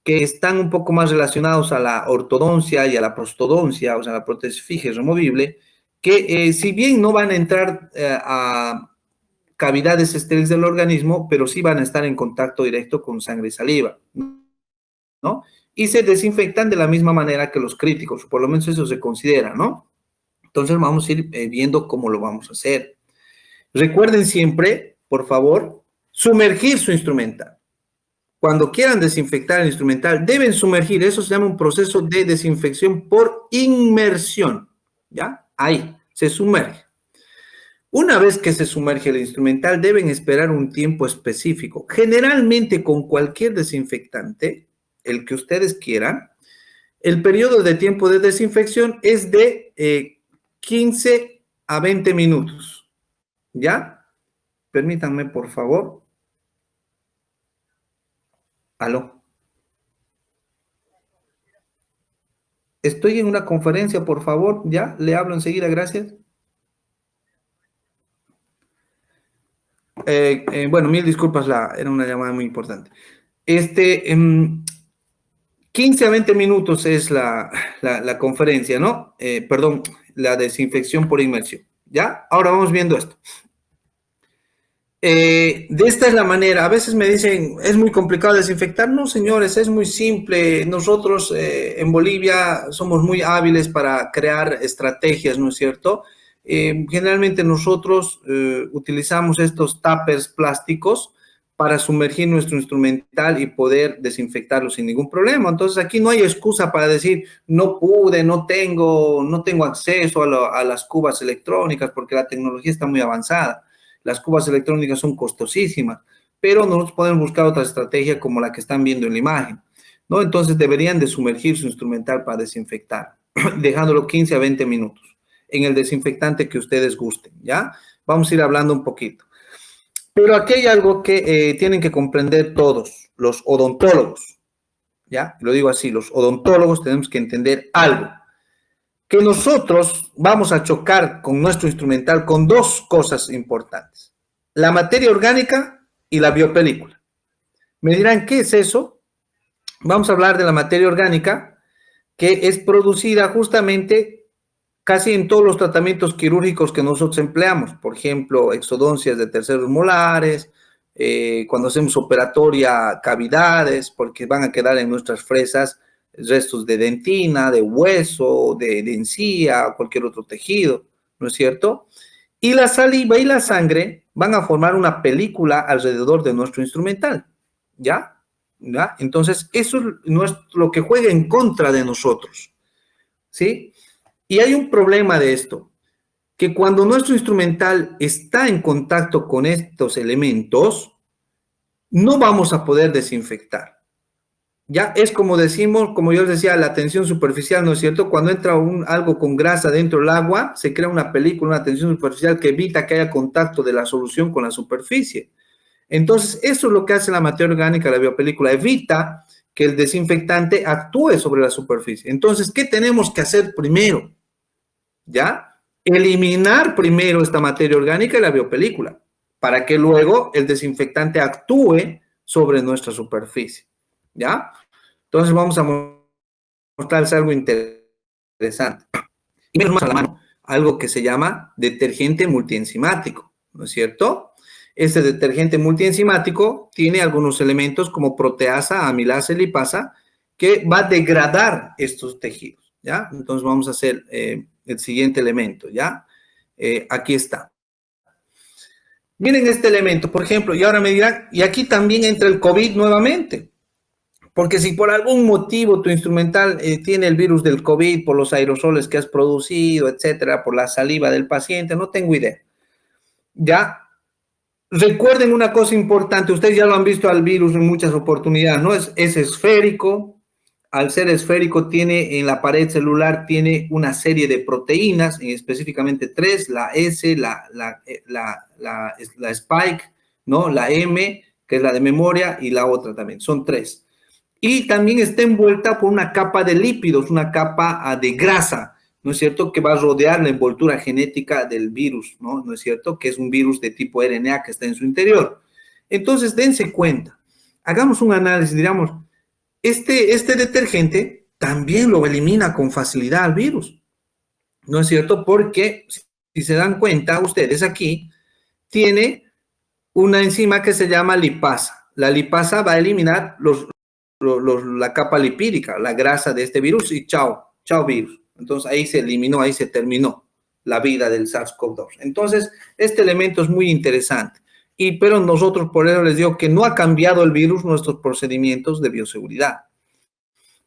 que están un poco más relacionados a la ortodoncia y a la prostodoncia, o sea, la prótesis fija y removible, que si bien no van a entrar a cavidades estériles del organismo, pero sí van a estar en contacto directo con sangre y saliva, ¿no? Y se desinfectan de la misma manera que los críticos, por lo menos eso se considera, ¿no? Entonces vamos a ir viendo cómo lo vamos a hacer. Recuerden siempre, por favor, sumergir su instrumental. Cuando quieran desinfectar el instrumental, deben sumergir. Eso se llama un proceso de desinfección por inmersión. ¿Ya? Ahí, se sumerge. Una vez que se sumerge el instrumental, deben esperar un tiempo específico. Generalmente, con cualquier desinfectante, el que ustedes quieran, el periodo de tiempo de desinfección es de 15 a 20 minutos. ¿Ya? Permítanme, por favor. Aló. Estoy en una conferencia, por favor. Ya, le hablo enseguida, gracias. Bueno, mil disculpas, era una llamada muy importante. 15 a 20 minutos es la conferencia, ¿no? Perdón, la desinfección por inmersión. ¿Ya? Ahora vamos viendo esto. De esta es la manera. A veces me dicen, ¿es muy complicado desinfectar? No, señores, es muy simple. Nosotros en Bolivia somos muy hábiles para crear estrategias, ¿no es cierto? Generalmente nosotros utilizamos estos tuppers plásticos para sumergir nuestro instrumental y poder desinfectarlo sin ningún problema. Entonces aquí no hay excusa para decir, no pude, no tengo acceso a las cubas electrónicas porque la tecnología está muy avanzada. Las cubas electrónicas son costosísimas, pero nosotros podemos buscar otra estrategia como la que están viendo en la imagen, ¿no? Entonces deberían de sumergir su instrumental para desinfectar, dejándolo 15 a 20 minutos en el desinfectante que ustedes gusten, ¿ya? Vamos a ir hablando un poquito. Pero aquí hay algo que tienen que comprender todos, los odontólogos, ¿ya? Lo digo así, los odontólogos tenemos que entender algo. Que nosotros vamos a chocar con nuestro instrumental con dos cosas importantes. La materia orgánica y la biopelícula. Me dirán, ¿qué es eso? Vamos a hablar de la materia orgánica, que es producida justamente casi en todos los tratamientos quirúrgicos que nosotros empleamos. Por ejemplo, exodoncias de terceros molares, cuando hacemos operatoria cavidades, porque van a quedar en nuestras fresas restos de dentina, de hueso, de encía, cualquier otro tejido, ¿no es cierto? Y la saliva y la sangre van a formar una película alrededor de nuestro instrumental, ¿ya? ¿Ya? Entonces, eso es lo que juega en contra de nosotros, ¿sí? Y hay un problema de esto, que cuando nuestro instrumental está en contacto con estos elementos, no vamos a poder desinfectar. Ya es como decimos, como yo les decía, la tensión superficial, ¿no es cierto? Cuando entra algo con grasa dentro del agua, se crea una película, una tensión superficial que evita que haya contacto de la solución con la superficie. Entonces, eso es lo que hace la materia orgánica, la biopelícula, evita que el desinfectante actúe sobre la superficie. Entonces, ¿qué tenemos que hacer primero? ¿Ya? Eliminar primero esta materia orgánica y la biopelícula, para que luego el desinfectante actúe sobre nuestra superficie. ¿Ya? Entonces vamos a mostrarles algo interesante. Y menos a la mano, algo que se llama detergente multienzimático, ¿no es cierto? Este detergente multienzimático tiene algunos elementos como proteasa, amilasa y lipasa que va a degradar estos tejidos, ¿ya? Entonces vamos a hacer el siguiente elemento, ¿ya? Aquí está. Miren este elemento, por ejemplo, y ahora me dirán, y aquí también entra el COVID nuevamente. Porque si por algún motivo tu instrumental tiene el virus del COVID por los aerosoles que has producido, etcétera, por la saliva del paciente, no tengo idea. Ya, recuerden una cosa importante, ustedes ya lo han visto al virus en muchas oportunidades, ¿no? Es esférico, al ser esférico tiene en la pared celular, tiene una serie de proteínas, específicamente 3, la S, la Spike, ¿no? La M, que es la de memoria, y la otra también, son 3. Y también está envuelta por una capa de lípidos, una capa de grasa, ¿no es cierto?, que va a rodear la envoltura genética del virus, ¿no es cierto?, que es un virus de tipo RNA que está en su interior. Entonces, dense cuenta, hagamos un análisis, digamos, este detergente también lo elimina con facilidad al virus, ¿no es cierto?, porque si se dan cuenta ustedes aquí, tiene una enzima que se llama lipasa. La lipasa va a eliminar la capa lipídica, la grasa de este virus y chao virus. Entonces ahí se eliminó, ahí se terminó la vida del SARS-CoV-2. Entonces este elemento es muy interesante. pero nosotros por eso les digo que no ha cambiado el virus nuestros procedimientos de bioseguridad.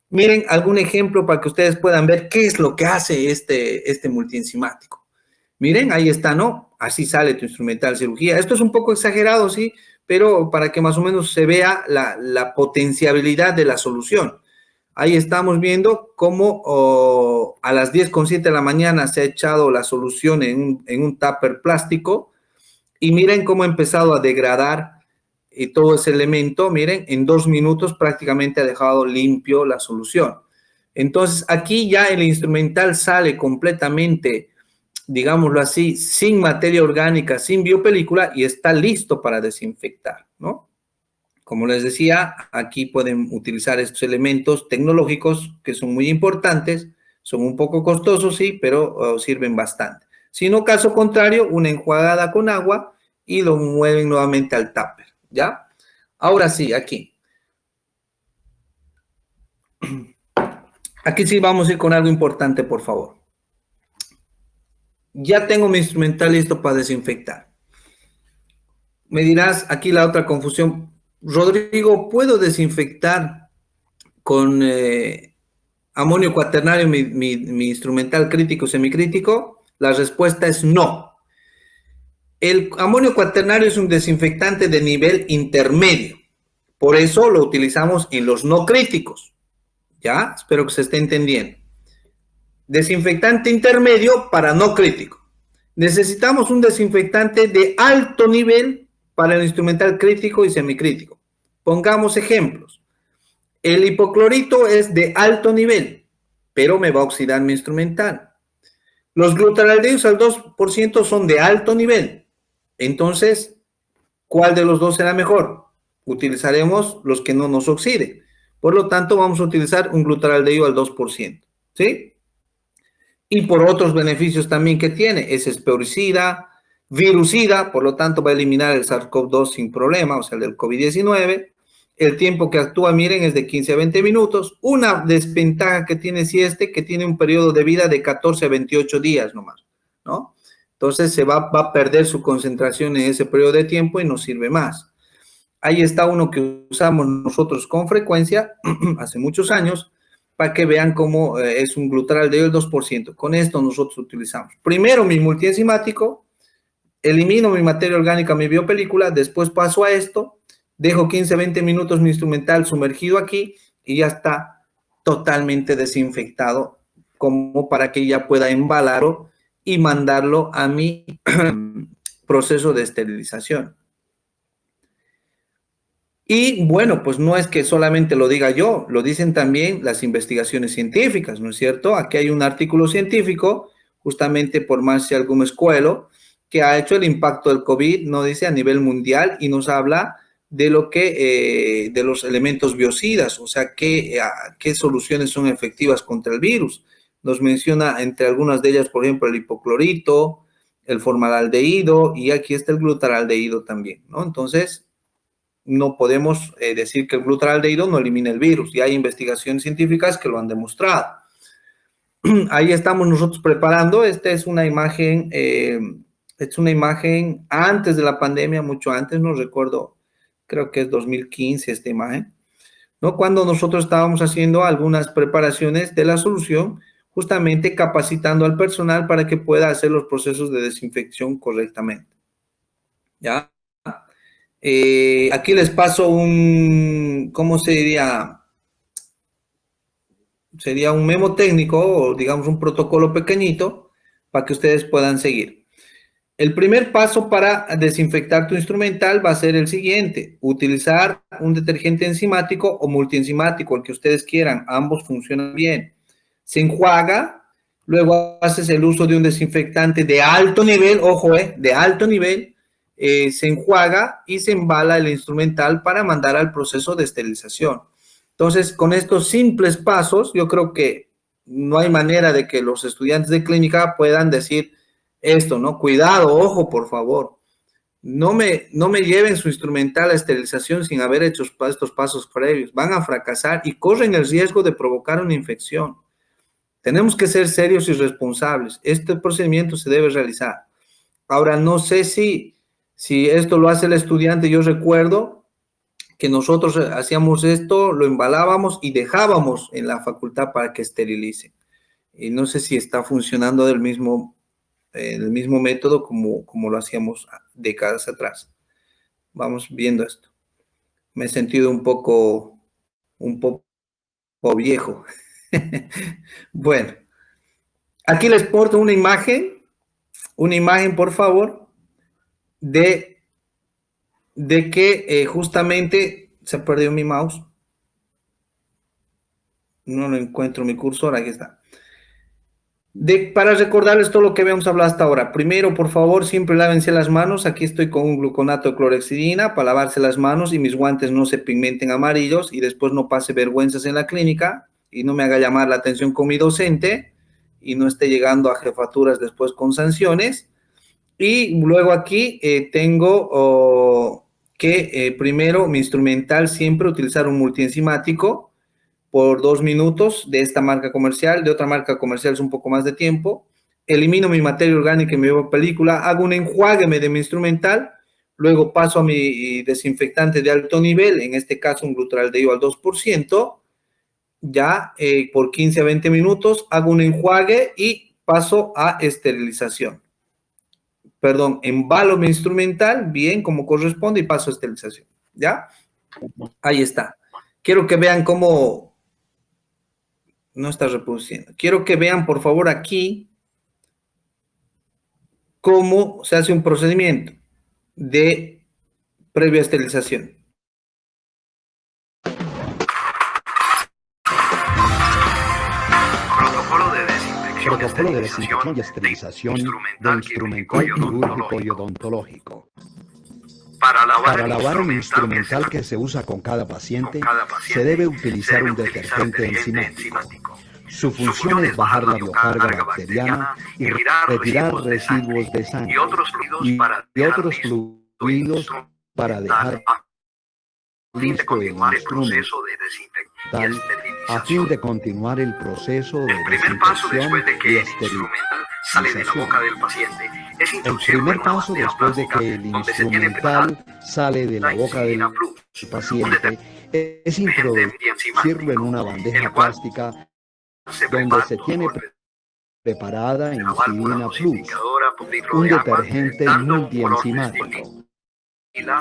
Miren algún ejemplo para que ustedes puedan ver qué es lo que hace este multienzimático. Miren, ahí está, ¿no? Así sale tu instrumental de cirugía. Esto es un poco exagerado, sí, pero para que más o menos se vea la potenciabilidad de la solución. Ahí estamos viendo cómo a las 10:07 de la mañana se ha echado la solución en un tupper plástico y miren cómo ha empezado a degradar todo ese elemento. Miren, en 2 minutos prácticamente ha dejado limpio la solución. Entonces, aquí ya el instrumental sale completamente, digámoslo así, sin materia orgánica, sin biopelícula y está listo para desinfectar, ¿no? Como les decía, aquí pueden utilizar estos elementos tecnológicos que son muy importantes, son un poco costosos, sí, pero sirven bastante. Si no, caso contrario, una enjuagada con agua y lo mueven nuevamente al tupper, ¿ya? Ahora sí, aquí. Aquí sí vamos a ir con algo importante, por favor. Ya tengo mi instrumental listo para desinfectar. Me dirás, aquí la otra confusión. Rodrigo, ¿puedo desinfectar con amonio cuaternario mi instrumental crítico semicrítico? La respuesta es no. El amonio cuaternario es un desinfectante de nivel intermedio. Por eso lo utilizamos en los no críticos. ¿Ya? Espero que se esté entendiendo. Desinfectante intermedio para no crítico. Necesitamos un desinfectante de alto nivel para el instrumental crítico y semicrítico. Pongamos ejemplos. El hipoclorito es de alto nivel, pero me va a oxidar mi instrumental. Los glutaraldehídos al 2% son de alto nivel. Entonces, ¿cuál de los dos será mejor? Utilizaremos los que no nos oxiden. Por lo tanto, vamos a utilizar un glutaraldehído al 2%. ¿Sí? Y por otros beneficios también que tiene. Es espeoricida, virucida, por lo tanto va a eliminar el SARS-CoV-2 sin problema, o sea, el del COVID-19. El tiempo que actúa, miren, es de 15 a 20 minutos. Una desventaja que tiene que tiene un periodo de vida de 14 a 28 días nomás, ¿no? Entonces se va a perder su concentración en ese periodo de tiempo y no sirve más. Ahí está uno que usamos nosotros con frecuencia, hace muchos años, para que vean cómo es un glutaraldehído del 2%. Con esto nosotros utilizamos. Primero mi multienzimático, elimino mi materia orgánica, mi biopelícula, después paso a esto, dejo 15, 20 minutos mi instrumental sumergido aquí y ya está totalmente desinfectado como para que ya pueda embalarlo y mandarlo a mi proceso de esterilización. Y bueno, pues no es que solamente lo diga yo, lo dicen también las investigaciones científicas, ¿no es cierto? Aquí hay un artículo científico, justamente por Marcial Gómez Coelho, que ha hecho el impacto del COVID, no dice a nivel mundial, y nos habla de lo que, de los elementos biocidas, o sea, qué soluciones son efectivas contra el virus. Nos menciona entre algunas de ellas, por ejemplo, el hipoclorito, el formaldehído, y aquí está el glutaraldehído también, ¿no? Entonces, no podemos decir que el glutaraldehído no elimina el virus, y hay investigaciones científicas que lo han demostrado. Ahí estamos nosotros preparando. Esta es una imagen, antes de la pandemia, mucho antes, no recuerdo, creo que es 2015 esta imagen, ¿no? Cuando nosotros estábamos haciendo algunas preparaciones de la solución, justamente capacitando al personal para que pueda hacer los procesos de desinfección correctamente. ¿Ya? Aquí les paso ¿cómo se diría? Sería un memo técnico o digamos un protocolo pequeñito para que ustedes puedan seguir. El primer paso para desinfectar tu instrumental va a ser el siguiente: utilizar un detergente enzimático o multienzimático, el que ustedes quieran, ambos funcionan bien. Se enjuaga, luego haces el uso de un desinfectante de alto nivel, ojo, de alto nivel. Se enjuaga y se embala el instrumental para mandar al proceso de esterilización. Entonces, con estos simples pasos, yo creo que no hay manera de que los estudiantes de clínica puedan decir esto, ¿no? Cuidado, ojo, por favor. No me lleven su instrumental a esterilización sin haber hecho estos pasos previos. Van a fracasar y corren el riesgo de provocar una infección. Tenemos que ser serios y responsables. Este procedimiento se debe realizar. Ahora, no sé si Si esto lo hace el estudiante, yo recuerdo que nosotros hacíamos esto, lo embalábamos y dejábamos en la facultad para que esterilice. Y no sé si está funcionando el mismo método como lo hacíamos décadas atrás. Vamos viendo esto. Me he sentido un poco viejo. Bueno, aquí les porto una imagen, por favor, de que justamente se perdió mi mouse. No lo encuentro mi cursor, aquí está. Para recordarles todo lo que habíamos hablado hasta ahora. Primero, por favor, siempre lávense las manos. Aquí estoy con un gluconato de clorhexidina para lavarse las manos y mis guantes no se pigmenten amarillos y después no pase vergüenzas en la clínica y no me haga llamar la atención con mi docente y no esté llegando a jefaturas después con sanciones. Y luego aquí tengo que primero mi instrumental siempre utilizar un multienzimático por 2 minutos de esta marca comercial, de otra marca comercial es un poco más de tiempo, elimino mi materia orgánica en mi película, hago un enjuágueme de mi instrumental, luego paso a mi desinfectante de alto nivel, en este caso un glutaraldehído al 2%, ya por 15 a 20 minutos hago un enjuague y paso a esterilización. Perdón, embalo mi instrumental bien como corresponde y paso a esterilización, ¿ya? Ahí está. Quiero que vean cómo... No está reproduciendo. Quiero que vean, por favor, aquí cómo se hace un procedimiento de previa esterilización. Protocolo de desinfección y esterilización de instrumental quirúrgico y odontológico. Para lavar el instrumental que se usa con cada paciente, se debe utilizar un detergente enzimático. Su función es bajar la biocarga bacteriana y retirar residuos de sangre y otros fluidos para dejar listo el instrumental a fin de continuar el proceso de desinfección y esterilización. El primer paso después de que el instrumental sale de la boca del paciente es introducirlo en una bandeja plástica donde se tiene preparada Insulina Plus, un detergente multienzimático,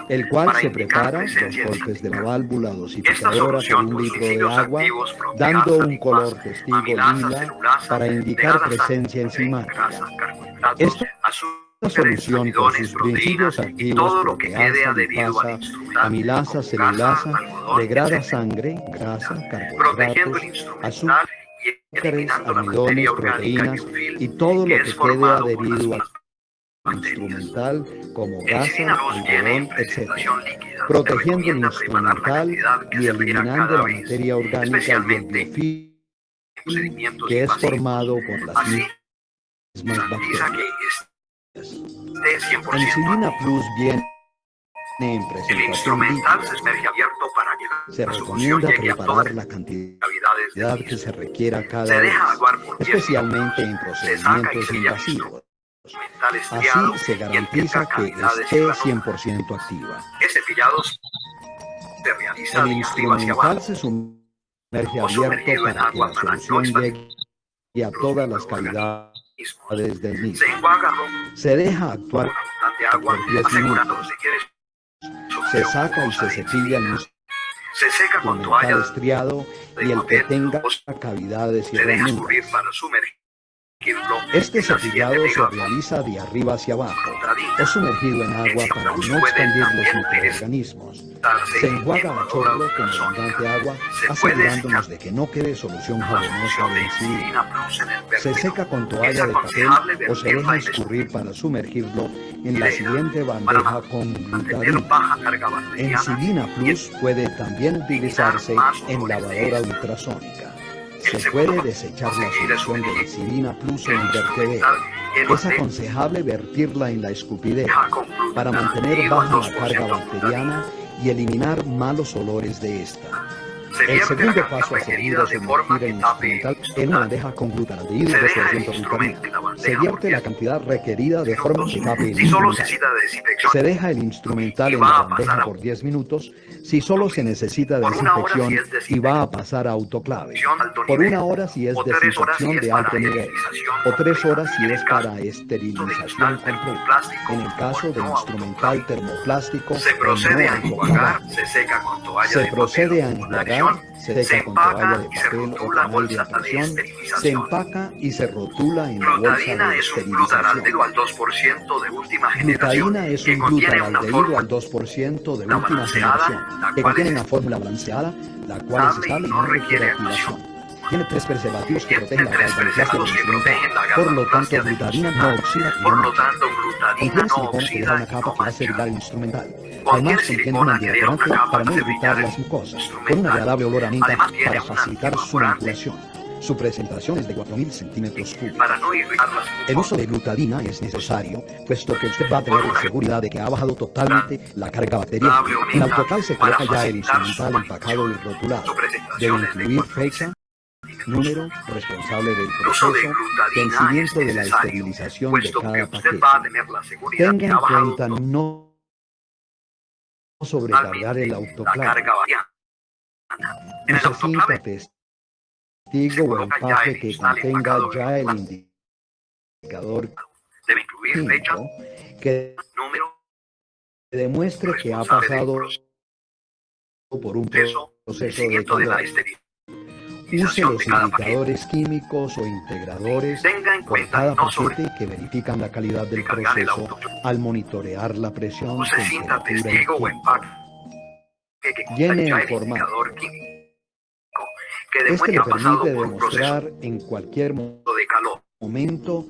el cual se prepara 2 golpes de la válvula dosificadora con 1 litro de agua, dando un color testigo lila para indicar presencia enzimática. Esta solución con sus principios activos proteasa, lipasa, amilasa, celulasa, degrada sangre, grasa, carbohidratos, azúcares, almidones, proteínas y todo lo que quede adherido al instrumental como grasa, algodón, etc., protegiendo el instrumental y eliminando la materia orgánica y el biofilm que es formado por las mismas bacterias. Insulina Plus viene en presentación líquida. Se recomienda preparar la cantidad que se requiera cada vez, especialmente en procedimientos invasivos. Así se garantiza que esté 100% activa. El instrumental se sumerge abierto para que la solución llegue a todas las cavidades del mismo. Se deja actuar por 10 minutos. Se saca y se cepilla el instrumental estriado y el que tenga cavidades y herramientas. Este cepillado se realiza de arriba hacia abajo o sumergido en agua para no expandir los microorganismos. Se enjuaga a chorro con abundante agua, asegurándonos de que no quede solución jabonosa de insulina. Se seca con toalla de papel o se deja escurrir para sumergirlo en la siguiente bandeja con glutadina. Insulina Plus puede también utilizarse en lavadora ultrasónica. Se puede desechar la solución de Insulina Plus en el vertedero. Es aconsejable vertirla en la escupidera para mantener baja la carga bacteriana y eliminar malos olores de esta. El segundo paso a seguir es sumergir el instrumental en una bandeja con glutaraldehído 2% glutamina. Se vierte la cantidad requerida de forma que tape el Si solo instrumental. necesita de desinfección, Se deja el instrumental en la bandeja por 10 minutos si solo se necesita Por una hora si desinfección es y va a pasar a autoclave. alto Por nivel, una hora si es o 3 horas si desinfección es de para alto nivel. esterilización O 3 horas completa. si En es el caso para de esterilización cristal completa. termoplástico En el caso o del no instrumental termoplástico se o procede no a autoclavado. enjuagar, se seca con toalla Se de procede a papel o enjuagar, presión, se seca con empaca toalla de y se papel o rotula con aire bolsa a de presión, se esterilización. empaca y se rotula en la bolsa Glutadina de es un esterilización. glutaraldehído al 2% de última generación Glutadina es que un contiene una glutaraldehído fórmula al 2% de última balanceada, generación, la que cual contiene es una fórmula balanceada, la cual es estable y no requiere activación. Tiene 3 preservativos que protegen la tres galvanoplasia del preservados que instrumental. protegen la Por lo tanto, galvanoplasia del glutadina no instrumental. oxida y Por no lo mancha. tanto, glutadina Contiene no silicona que deja oxida una y capa no que hace mancha. brillar el instrumental. Cualquier Además, contiene un silicona que deja una antioxidante capa para que no hace irritar brillar las el mucosas, con un instrumental. agradable olor a menta Además, tiene para un facilitar su anticoagulante manipulación. Su presentación es de 4.000 centímetros cúbicos. para no irritar las El uso mucosas. de glutadina es necesario, puesto que usted va a tener la seguridad de que ha bajado totalmente la carga bacteriana. En autoclave se coloca ya el instrumental empacado y rotulado. Su Debe presentación es de incluir 4.000 fecha, número, responsable del El uso de proceso, glutadina es vencimiento de la necesario, esterilización de puesto que cada usted paquete. va a tener la seguridad Tenga que en ha bajado cuenta no sobrecargar el totalmente la autoclave. carga bacteriana. En el Use cinta, autoclave testigo o coloca ya empaque el que cristal contenga empacado ya el en indicador debe incluir fecha, químico que número, demuestre que ha responsable del pasado proceso, por un proceso de vencimiento de la calor. Use esterilización los de cada paquete. indicadores químicos o integradores Tenga en por cuenta cada no paquete que verifican la calidad del sobrecargar el proceso autoclave. al monitorear la presión, Use cinta temperatura y testigo o tiempo. empaque que Llene contenga el el formato. indicador químico que Este demuestre que le ha pasado permite por un proceso demostrar en cualquier de calor. momento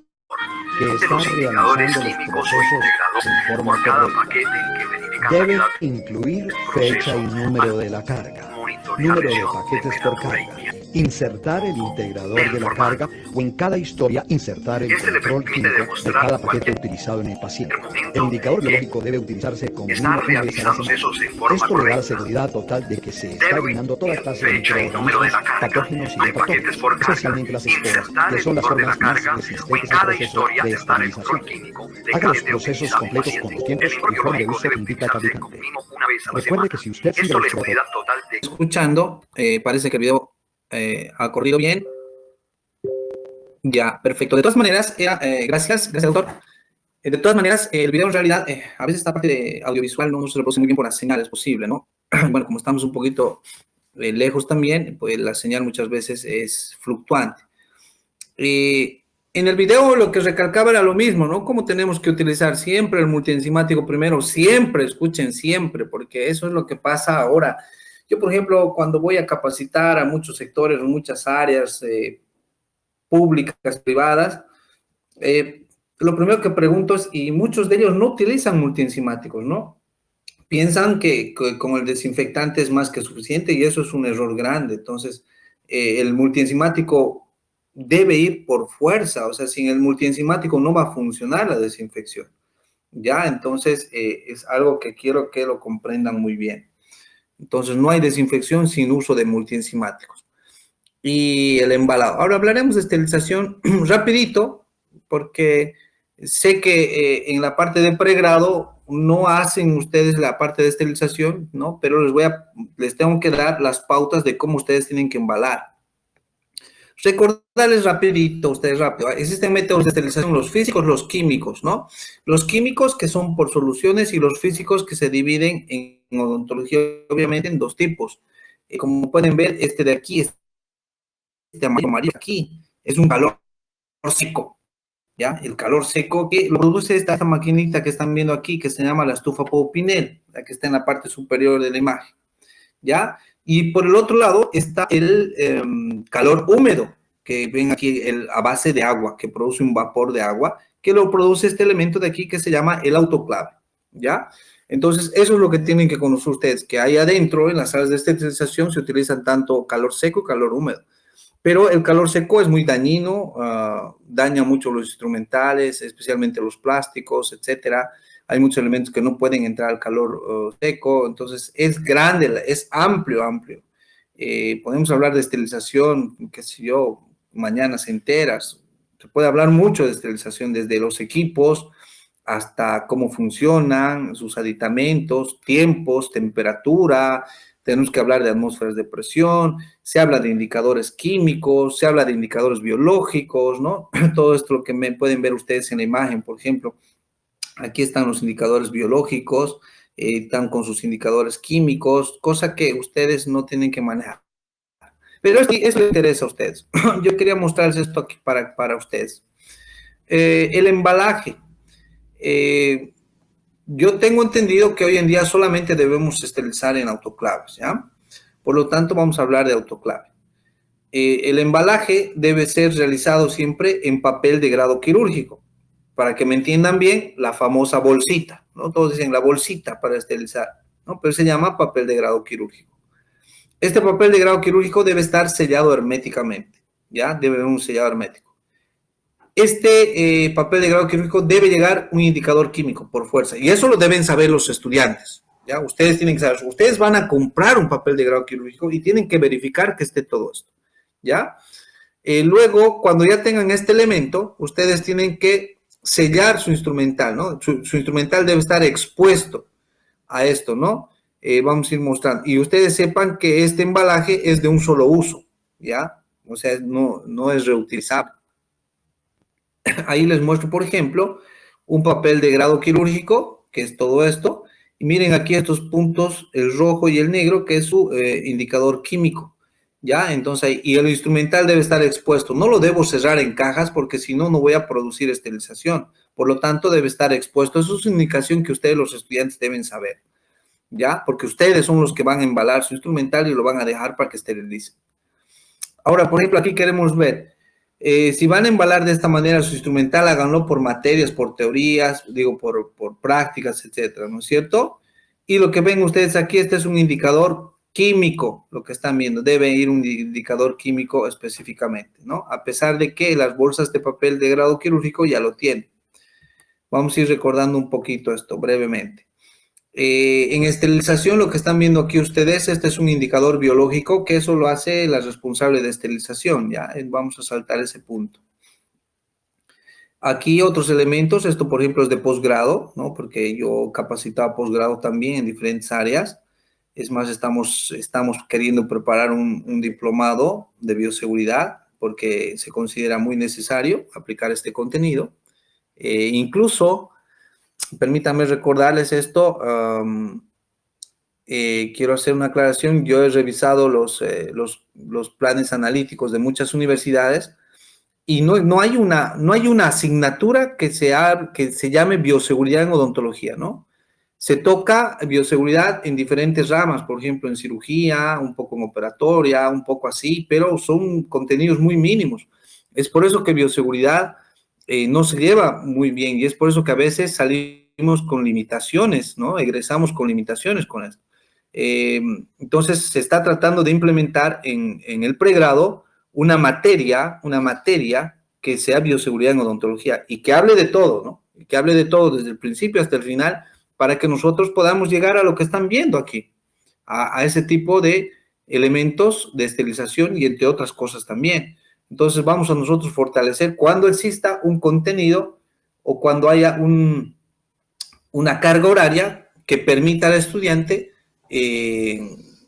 que De está los indicadores realizando los químicos o procesos integradores en forma por cada correcta. paquete que verifican Debe calidad incluir del fecha y proceso, número de la carga, monitorear número de presión, paquetes por temperatura y carga, tiempo. insertar el integrador El de la formato. carga o en cada historia insertar el Este le control permite químico de demostrar cada paquete cualquier utilizado en el paciente. momento El indicador que biológico debe utilizarse como está mínimo una vez a la realizando semana. esos en forma Esto le da la correcta. seguridad total de que se está Debe eliminando toda clase de fecha y número de microorganismos la carga, patógenos y no hay no paquetes patógenos, por carga, especialmente las esporas, insertar que el son las indicador de la formas más carga o en resistentes al cada proceso historia de insertar el esterilización. control químico de Haga que los es de procesos utilizar el completos con paciente. los tiempos El informe y forma de biológico uso debe que indica utilizarse fabricante. como mínimo una vez a la Recuerde semana. que si usted sigue Esto los le protocolos da total de Escuchando, parece que el video ha corrido bien. Ya, perfecto. De todas maneras, gracias, doctor. De todas maneras, el video en realidad, a veces esta parte de audiovisual no se reproduce muy bien por las señales posible, ¿no? Bueno, como estamos un poquito lejos también, pues la señal muchas veces es fluctuante. En el video lo que recalcaba era lo mismo, ¿no? Cómo tenemos que utilizar siempre el multienzimático primero, siempre, escuchen, siempre, porque eso es lo que pasa ahora. Yo, por ejemplo, cuando voy a capacitar a muchos sectores, muchas áreas públicas, privadas, lo primero que pregunto es, y muchos de ellos no utilizan multienzimáticos, ¿no? Piensan que con el desinfectante es más que suficiente y eso es un error grande. Entonces, el multienzimático debe ir por fuerza, o sea, sin el multienzimático no va a funcionar la desinfección, ¿ya? Entonces, es algo que quiero que lo comprendan muy bien. Entonces, no hay desinfección sin uso de multienzimáticos. Y el embalado. Ahora hablaremos de esterilización rapidito, porque sé que en la parte de pregrado no hacen ustedes la parte de esterilización, ¿no? Pero les tengo que dar las pautas de cómo ustedes tienen que embalar. Recordarles rapidito, ustedes rápido, existen métodos de esterilización, los físicos, los químicos, ¿no? Los químicos que son por soluciones y los físicos que se dividen en odontología, obviamente, en dos tipos. Como pueden ver, este de aquí, este amarillo aquí, es un calor seco, ¿ya? El calor seco que lo produce esta maquinita que están viendo aquí, que se llama la estufa Pau-Pinel, la que está en la parte superior de la imagen, ¿ya? Y por el otro lado está el calor húmedo, que ven aquí a base de agua, que produce un vapor de agua, que lo produce este elemento de aquí que se llama el autoclave, ¿ya? Entonces, eso es lo que tienen que conocer ustedes, que ahí adentro, en las salas de esterilización, se utilizan tanto calor seco y calor húmedo. Pero el calor seco es muy dañino, daña mucho los instrumentales, especialmente los plásticos, etcétera. Hay muchos elementos que no pueden entrar al calor seco, entonces es grande, es amplio. Podemos hablar de esterilización, qué sé yo, mañanas enteras, Se puede hablar mucho de esterilización, desde los equipos hasta cómo funcionan, sus aditamentos, tiempos, temperatura. Tenemos que hablar de atmósferas de presión, se habla de indicadores químicos, se habla de indicadores biológicos, ¿no? Todo esto lo que pueden ver ustedes en la imagen, por ejemplo. Aquí están los indicadores biológicos, están con sus indicadores químicos, cosa que ustedes no tienen que manejar. Pero eso les interesa a ustedes. Yo quería mostrarles esto aquí para ustedes. El embalaje. Yo tengo entendido que hoy en día solamente debemos esterilizar en autoclaves, ¿ya? Por lo tanto, vamos a hablar de autoclave. El embalaje debe ser realizado siempre en papel de grado quirúrgico. Para que me entiendan bien, la famosa bolsita, ¿no? Todos dicen la bolsita para esterilizar, ¿no? Pero se llama papel de grado quirúrgico. Este papel de grado quirúrgico debe estar sellado herméticamente, ¿ya? Debe haber un sellado hermético. Este papel de grado quirúrgico debe llegar un indicador químico por fuerza, y eso lo deben saber los estudiantes, ¿ya? Ustedes tienen que saber, ustedes van a comprar un papel de grado quirúrgico y tienen que verificar que esté todo esto, ¿ya? Luego, cuando ya tengan este elemento, ustedes tienen que sellar su instrumental, ¿no? Su instrumental debe estar expuesto a esto, ¿no? Vamos a ir mostrando. Y ustedes sepan que este embalaje es de un solo uso, ¿ya? O sea, no es reutilizable. Ahí les muestro, por ejemplo, un papel de grado quirúrgico, que es todo esto. Y miren aquí estos puntos, el rojo y el negro, que es su indicador químico. ¿Ya? Entonces, y el instrumental debe estar expuesto. No lo debo cerrar en cajas porque si no, no voy a producir esterilización. Por lo tanto, debe estar expuesto. Eso es una indicación que ustedes, los estudiantes, deben saber. ¿Ya? Porque ustedes son los que van a embalar su instrumental y lo van a dejar para que esterilice. Ahora, por ejemplo, aquí queremos ver, si van a embalar de esta manera su instrumental, háganlo por materias, por teorías, digo, por prácticas, etcétera, ¿no es cierto? Y lo que ven ustedes aquí, este es un indicador químico, lo que están viendo, debe ir un indicador químico específicamente, ¿no? A pesar de que las bolsas de papel de grado quirúrgico ya lo tienen. Vamos a ir recordando un poquito esto brevemente. En esterilización, lo que están viendo aquí ustedes, este es un indicador biológico, que eso lo hace la responsable de esterilización, ¿ya? Vamos a saltar ese punto. Aquí otros elementos, esto por ejemplo es de posgrado, ¿no? Porque yo capacitaba posgrado también en diferentes áreas. Es más, estamos queriendo preparar un diplomado de bioseguridad porque se considera muy necesario aplicar este contenido. Incluso, permítanme recordarles esto, quiero hacer una aclaración. Yo he revisado los planes analíticos de muchas universidades y no hay una asignatura que se llame bioseguridad en odontología, ¿no? Se toca bioseguridad en diferentes ramas, por ejemplo, en cirugía, un poco en operatoria, un poco así, pero son contenidos muy mínimos. Es por eso que bioseguridad no se lleva muy bien y es por eso que a veces salimos con limitaciones, ¿no? Egresamos con limitaciones con esto. Entonces, se está tratando de implementar en el pregrado una materia que sea bioseguridad en odontología y que hable de todo, ¿no? Y que hable de todo desde el principio hasta el final, para que nosotros podamos llegar a lo que están viendo aquí, a ese tipo de elementos de esterilización y entre otras cosas también. Entonces vamos a nosotros fortalecer cuando exista un contenido o cuando haya una carga horaria que permita al estudiante,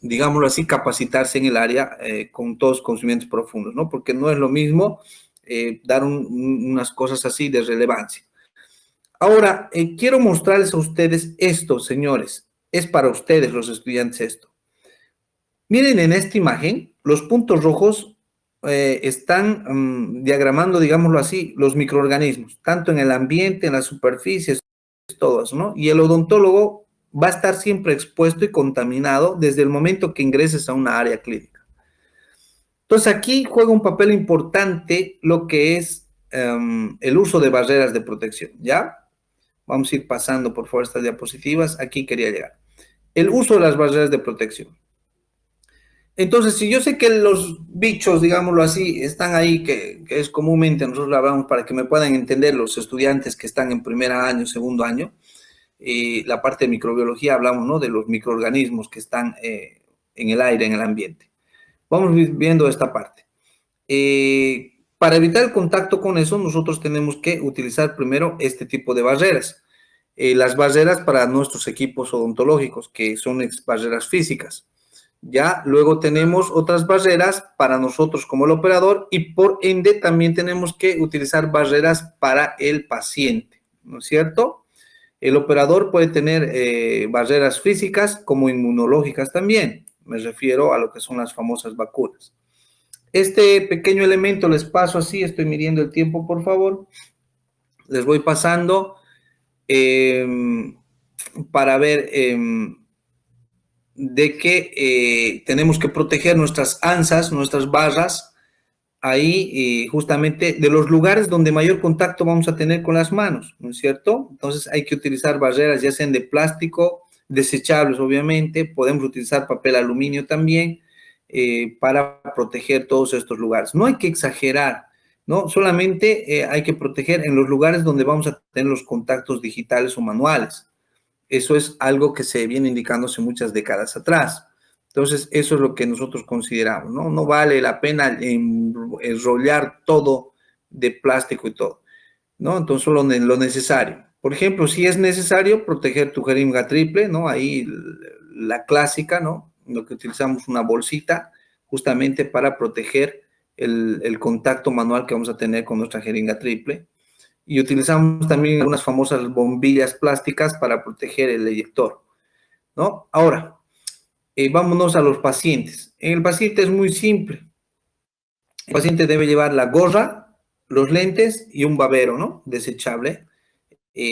digámoslo así, capacitarse en el área con todos conocimientos profundos, ¿no? Porque no es lo mismo dar unas cosas así de relevancia. Ahora, quiero mostrarles a ustedes esto, señores. Es para ustedes, los estudiantes, esto. Miren en esta imagen, los puntos rojos están diagramando, digámoslo así, los microorganismos, tanto en el ambiente, en las superficies, todos, ¿no? Y el odontólogo va a estar siempre expuesto y contaminado desde el momento que ingreses a una área clínica. Entonces, aquí juega un papel importante lo que es el uso de barreras de protección, ¿ya? Vamos a ir pasando, por favor, estas diapositivas. Aquí quería llegar. El uso de las barreras de protección. Entonces, si yo sé que los bichos, digámoslo así, están ahí, que es comúnmente, nosotros lo hablamos para que me puedan entender los estudiantes que están en primer año, segundo año, la parte de microbiología, hablamos, ¿no?, de los microorganismos que están en el aire, en el ambiente. Vamos viendo esta parte. para evitar el contacto con eso, nosotros tenemos que utilizar primero este tipo de barreras. Las barreras para nuestros equipos odontológicos, que son barreras físicas. Ya, luego tenemos otras barreras para nosotros como el operador y por ende también tenemos que utilizar barreras para el paciente, ¿no es cierto? El operador puede tener barreras físicas como inmunológicas también. Me refiero a lo que son las famosas vacunas. Este pequeño elemento les paso así, estoy midiendo el tiempo, por favor. Les voy pasando para ver de que tenemos que proteger nuestras anzas, nuestras barras, ahí justamente de los lugares donde mayor contacto vamos a tener con las manos, ¿no es cierto? Entonces hay que utilizar barreras ya sean de plástico, desechables obviamente, podemos utilizar papel aluminio también para proteger todos estos lugares. No hay que exagerar, ¿no? Solamente hay que proteger en los lugares donde vamos a tener los contactos digitales o manuales. Eso es algo que se viene indicando hace muchas décadas atrás. Entonces, eso es lo que nosotros consideramos, ¿no? No vale la pena enrollar todo de plástico y todo, ¿no? Entonces, solo lo necesario. Por ejemplo, si es necesario proteger tu jeringa triple, ¿no? Ahí la clásica, ¿no? Lo que utilizamos una bolsita justamente para proteger el contacto manual que vamos a tener con nuestra jeringa triple. Y utilizamos también algunas famosas bombillas plásticas para proteger el eyector, ¿no? Ahora, vámonos a los pacientes. En el paciente es muy simple. El paciente debe llevar la gorra, los lentes y un babero, ¿no? Desechable,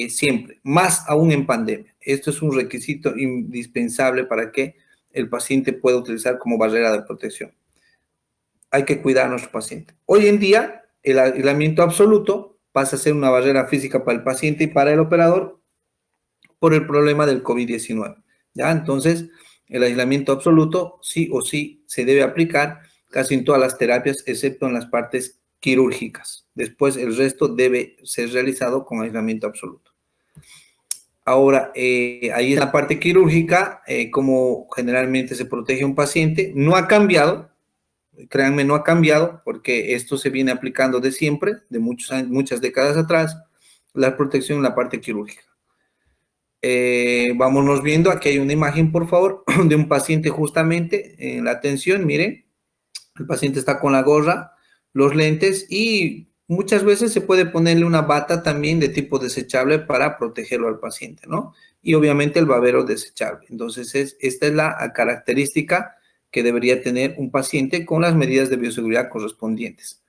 siempre, más aún en pandemia. Esto es un requisito indispensable para que el paciente pueda utilizar como barrera de protección. Hay que cuidar a nuestro paciente. Hoy en día, el aislamiento absoluto pasa a ser una barrera física para el paciente y para el operador por el problema del COVID-19. ¿Ya? Entonces, el aislamiento absoluto sí o sí se debe aplicar casi en todas las terapias, excepto en las partes quirúrgicas. Después, el resto debe ser realizado con aislamiento absoluto. Ahora, ahí en la parte quirúrgica, como generalmente se protege a un paciente, no ha cambiado. Créanme, no ha cambiado porque esto se viene aplicando de siempre, de muchos años, muchas décadas atrás, la protección en la parte quirúrgica. Vámonos viendo, aquí hay una imagen, por favor, de un paciente justamente en la atención. Miren, el paciente está con la gorra, los lentes y muchas veces se puede ponerle una bata también de tipo desechable para protegerlo al paciente, ¿no? Y obviamente el babero desechable. Entonces, esta es la característica que debería tener un paciente con las medidas de bioseguridad correspondientes.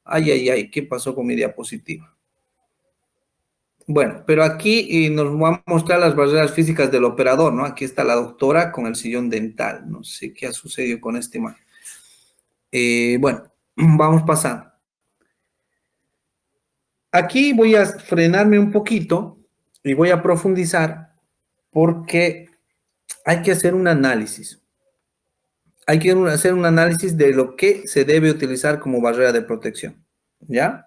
Ay, ay, ay, ¿qué pasó con mi diapositiva? Bueno, pero aquí nos va a mostrar las barreras físicas del operador, ¿no? Aquí está la doctora con el sillón dental. No sé qué ha sucedido con esta imagen. Bueno, vamos pasando. Aquí voy a frenarme un poquito y voy a profundizar porque hay que hacer un análisis. Hay que hacer un análisis de lo que se debe utilizar como barrera de protección, ¿ya?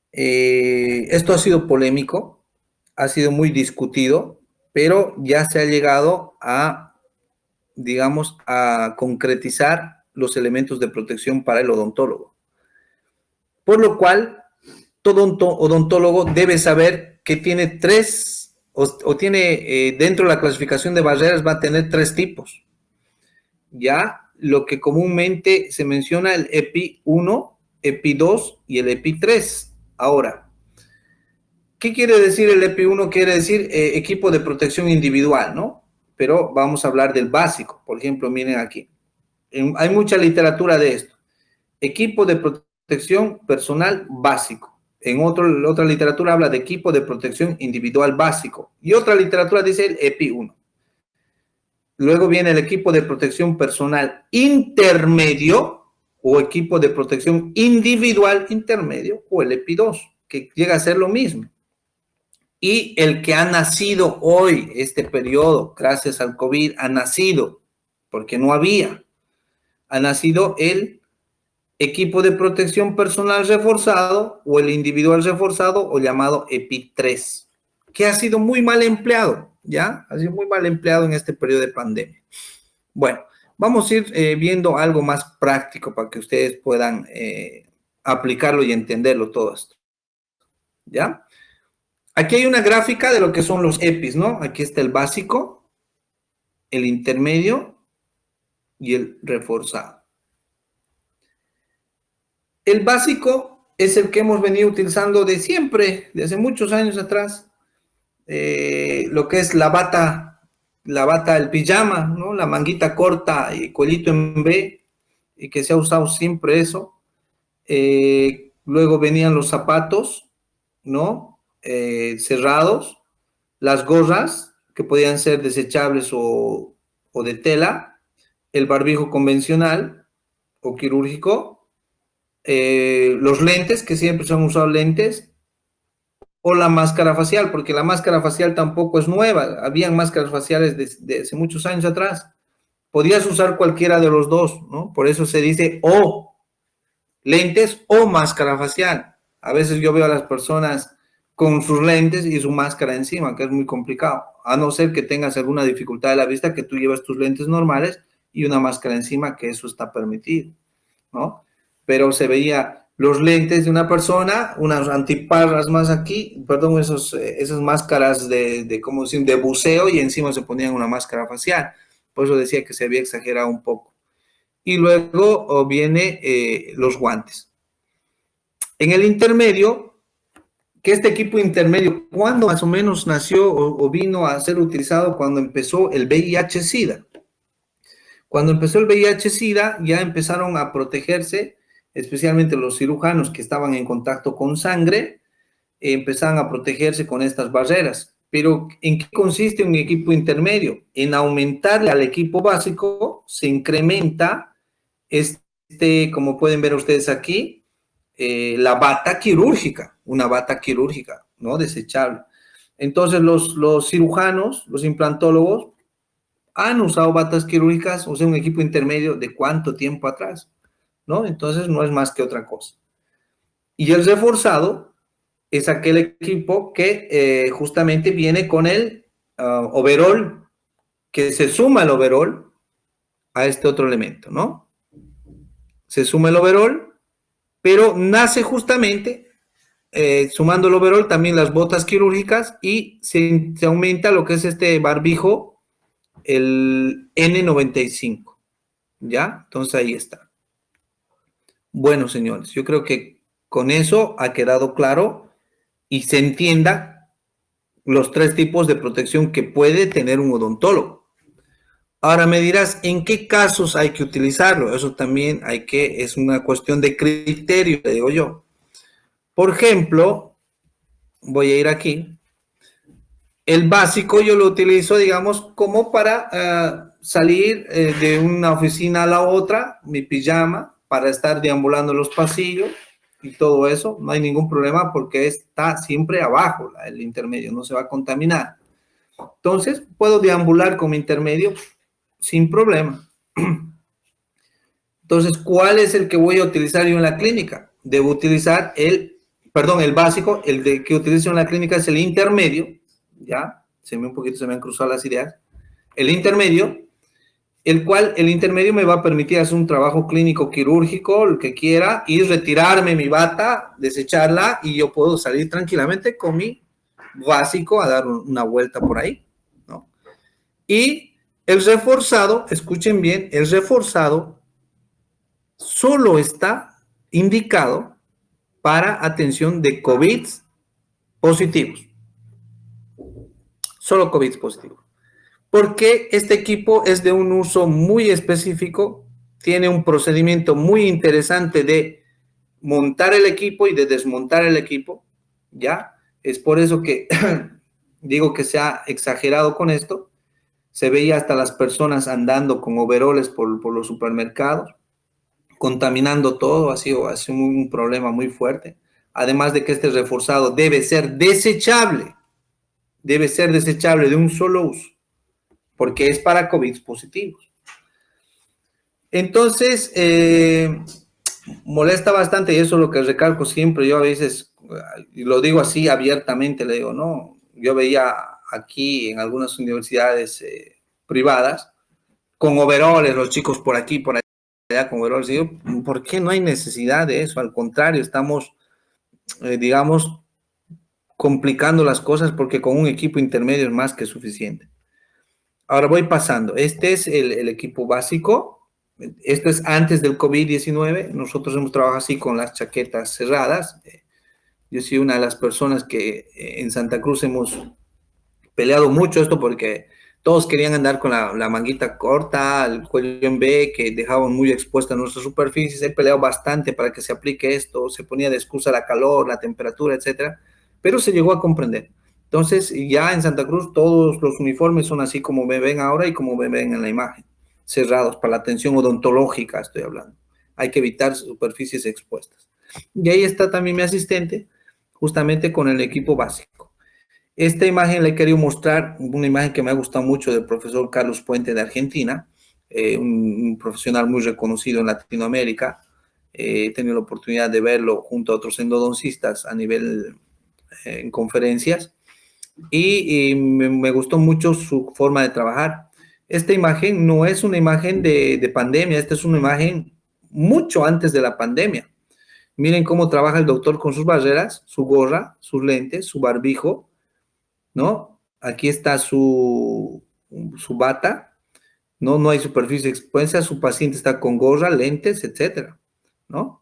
Esto ha sido polémico, ha sido muy discutido, pero ya se ha llegado a, digamos, a concretizar los elementos de protección para el odontólogo. Por lo cual, todo odontólogo debe saber que tiene tres, o tiene dentro de la clasificación de barreras, va a tener tres tipos. Ya, lo que comúnmente se menciona el EPI 1, EPI 2 y el EPI 3. Ahora, ¿qué quiere decir el EPI 1? Quiere decir equipo de protección individual, ¿no? Pero vamos a hablar del básico. Por ejemplo, miren aquí. Hay mucha literatura de esto. Equipo de protección personal básico. En otra literatura habla de equipo de protección individual básico. Y otra literatura dice el EPI 1. Luego viene el equipo de protección personal intermedio o equipo de protección individual intermedio o el EPI 2, que llega a ser lo mismo. Y el que ha nacido hoy, este periodo, gracias al COVID, ha nacido, porque no había, ha nacido el equipo de protección personal reforzado o el individual reforzado o llamado EPI 3, que ha sido muy mal empleado, ¿ya? Ha sido muy mal empleado en este periodo de pandemia. Bueno, vamos a ir viendo algo más práctico para que ustedes puedan aplicarlo y entenderlo todo esto, ¿ya? Aquí hay una gráfica de lo que son los EPIs, ¿no? Aquí está el básico, el intermedio y el reforzado. El básico es el que hemos venido utilizando de siempre, de hace muchos años atrás. Lo que es la bata, el pijama, ¿no? La manguita corta y cuellito en B, y que se ha usado siempre eso. Luego venían los zapatos, ¿no? Cerrados, las gorras, que podían ser desechables o de tela, el barbijo convencional o quirúrgico, los lentes, que siempre se han usado lentes, o la máscara facial, porque la máscara facial tampoco es nueva, habían máscaras faciales de hace muchos años atrás. Podías usar cualquiera de los dos, ¿no? Por eso se dice o lentes o máscara facial. A veces yo veo a las personas con sus lentes y su máscara encima, que es muy complicado, a no ser que tengas alguna dificultad de la vista, que tú llevas tus lentes normales y una máscara encima, que eso está permitido, ¿no? Pero se veía los lentes de una persona, unas antiparras más aquí, perdón, esas máscaras como decir, de buceo, y encima se ponían una máscara facial. Por eso decía que se había exagerado un poco. Y luego viene los guantes. En el intermedio, que este equipo intermedio, ¿cuándo más o menos nació o vino a ser utilizado? Cuando empezó el VIH-Sida. Cuando empezó el VIH-Sida, ya empezaron a protegerse, especialmente los cirujanos que estaban en contacto con sangre, empezaban a protegerse con estas barreras. Pero, ¿en qué consiste un equipo intermedio? En aumentarle al equipo básico, se incrementa como pueden ver ustedes aquí, la bata quirúrgica, una bata quirúrgica, ¿no? Desechable. Entonces, los cirujanos, los implantólogos, han usado batas quirúrgicas, o sea, un equipo intermedio de ¿cuánto tiempo atrás? ¿No? Entonces, no es más que otra cosa. Y el reforzado es aquel equipo que justamente viene con el overol, que se suma el overol a este otro elemento, ¿no? Se suma el overol, pero nace justamente sumando el overol también las botas quirúrgicas, y se aumenta lo que es este barbijo, el N95, ¿ya? Entonces ahí está. Bueno, señores, yo creo que con eso ha quedado claro y se entienda los tres tipos de protección que puede tener un odontólogo. Ahora me dirás, ¿en qué casos hay que utilizarlo? Eso también es una cuestión de criterio, le digo yo. Por ejemplo, voy a ir aquí. El básico yo lo utilizo, digamos, como para salir de una oficina a la otra, mi pijama, para estar deambulando los pasillos y todo eso. No hay ningún problema porque está siempre abajo, el intermedio, no se va a contaminar. Entonces, puedo deambular con mi intermedio sin problema. Entonces, ¿cuál es el que voy a utilizar yo en la clínica? Debo utilizar el básico, que utilizo en la clínica es el intermedio, ¿ya? Se me han cruzado las ideas. El intermedio, el intermedio me va a permitir hacer un trabajo clínico quirúrgico, lo que quiera, y retirarme mi bata, desecharla, y yo puedo salir tranquilamente con mi básico a dar una vuelta por ahí, ¿no? Y el reforzado, escuchen bien, el reforzado solo está indicado para atención de COVID positivos. Solo COVID positivos. Porque este equipo es de un uso muy específico, tiene un procedimiento muy interesante de montar el equipo y de desmontar el equipo, ¿ya? Es por eso que digo que se ha exagerado con esto. Se veía hasta las personas andando con overoles por los supermercados, contaminando todo. Ha sido un problema muy fuerte. Además de que este reforzado debe ser desechable de un solo uso, porque es para COVID positivos. Entonces, molesta bastante, y eso es lo que recalco siempre. Yo a veces, y lo digo así abiertamente, le digo, no, yo veía aquí en algunas universidades privadas, con overoles, los chicos por aquí, por allá, con el residuo. ¿Por qué no hay necesidad de eso? Al contrario, estamos, digamos, complicando las cosas porque con un equipo intermedio es más que suficiente. Ahora voy pasando. Este es el equipo básico. Esto es antes del COVID-19. Nosotros hemos trabajado así con las chaquetas cerradas. Yo soy una de las personas que en Santa Cruz hemos peleado mucho esto porque todos querían andar con la manguita corta, el cuello en B, que dejaban muy expuestas nuestras superficies. He peleado bastante para que se aplique esto. Se ponía de excusa la calor, la temperatura, etcétera. Pero se llegó a comprender. Entonces, ya en Santa Cruz todos los uniformes son así como me ven ahora y como me ven en la imagen, cerrados para la atención odontológica, estoy hablando. Hay que evitar superficies expuestas. Y ahí está también mi asistente, justamente con el equipo básico. Esta imagen le he querido mostrar, una imagen que me ha gustado mucho del profesor Carlos Puente de Argentina, un profesional muy reconocido en Latinoamérica. He tenido la oportunidad de verlo junto a otros endodoncistas a nivel en conferencias y me gustó mucho su forma de trabajar. Esta imagen no es una imagen de pandemia, esta es una imagen mucho antes de la pandemia. Miren cómo trabaja el doctor con sus barreras, su gorra, sus lentes, su barbijo, ¿no? Aquí está su bata, ¿no? No hay superficie expuesta, su paciente está con gorra, lentes, etcétera, ¿no?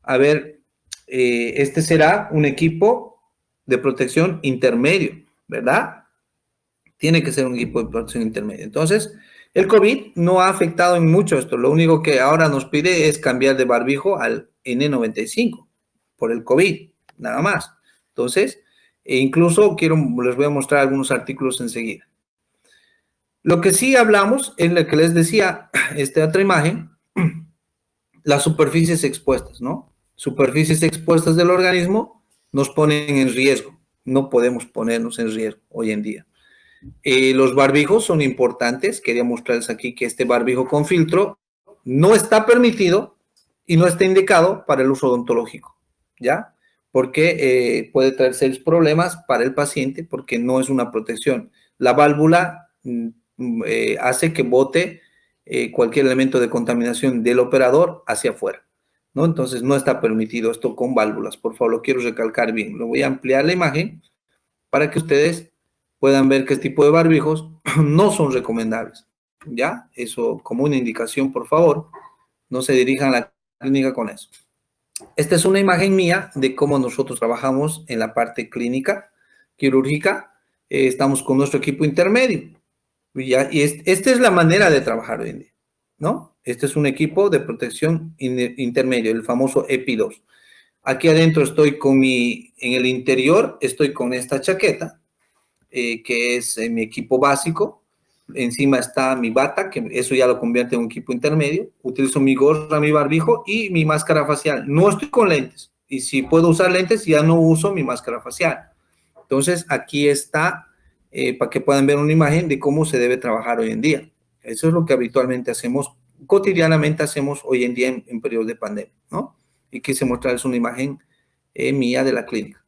A ver, este será un equipo de protección intermedio, ¿verdad? Tiene que ser un equipo de protección intermedio. Entonces, el COVID no ha afectado en mucho esto. Lo único que ahora nos pide es cambiar de barbijo al N95 por el COVID, nada más. Entonces, incluso les voy a mostrar algunos artículos enseguida. Lo que sí hablamos es lo que les decía, esta otra imagen, las superficies expuestas, ¿no? Superficies expuestas del organismo nos ponen en riesgo. No podemos ponernos en riesgo hoy en día. Los barbijos son importantes. Quería mostrarles aquí que este barbijo con filtro no está permitido y no está indicado para el uso odontológico, ¿ya? Porque puede traer serios problemas para el paciente porque no es una protección. La válvula hace que bote cualquier elemento de contaminación del operador hacia afuera, ¿no? Entonces no está permitido esto con válvulas. Por favor, lo quiero recalcar bien. Lo voy a ampliar la imagen para que ustedes puedan ver que este tipo de barbijos no son recomendables, ¿ya? Eso como una indicación, por favor, no se dirijan a la clínica con eso. Esta es una imagen mía de cómo nosotros trabajamos en la parte clínica, quirúrgica. Estamos con nuestro equipo intermedio, ¿ya? Y esta es la manera de trabajar hoy en día, ¿no? Este es un equipo de protección intermedio, el famoso EPI2. Aquí adentro estoy en el interior estoy con esta chaqueta, que es mi equipo básico. Encima está mi bata, que eso ya lo convierte en un equipo intermedio. Utilizo mi gorra, mi barbijo y mi máscara facial. No estoy con lentes. Y si puedo usar lentes, ya no uso mi máscara facial. Entonces, aquí está para que puedan ver una imagen de cómo se debe trabajar hoy en día. Eso es lo que habitualmente hacemos, cotidianamente hacemos hoy en día en periodos de pandemia, ¿no? Y quise mostrarles una imagen mía de la clínica.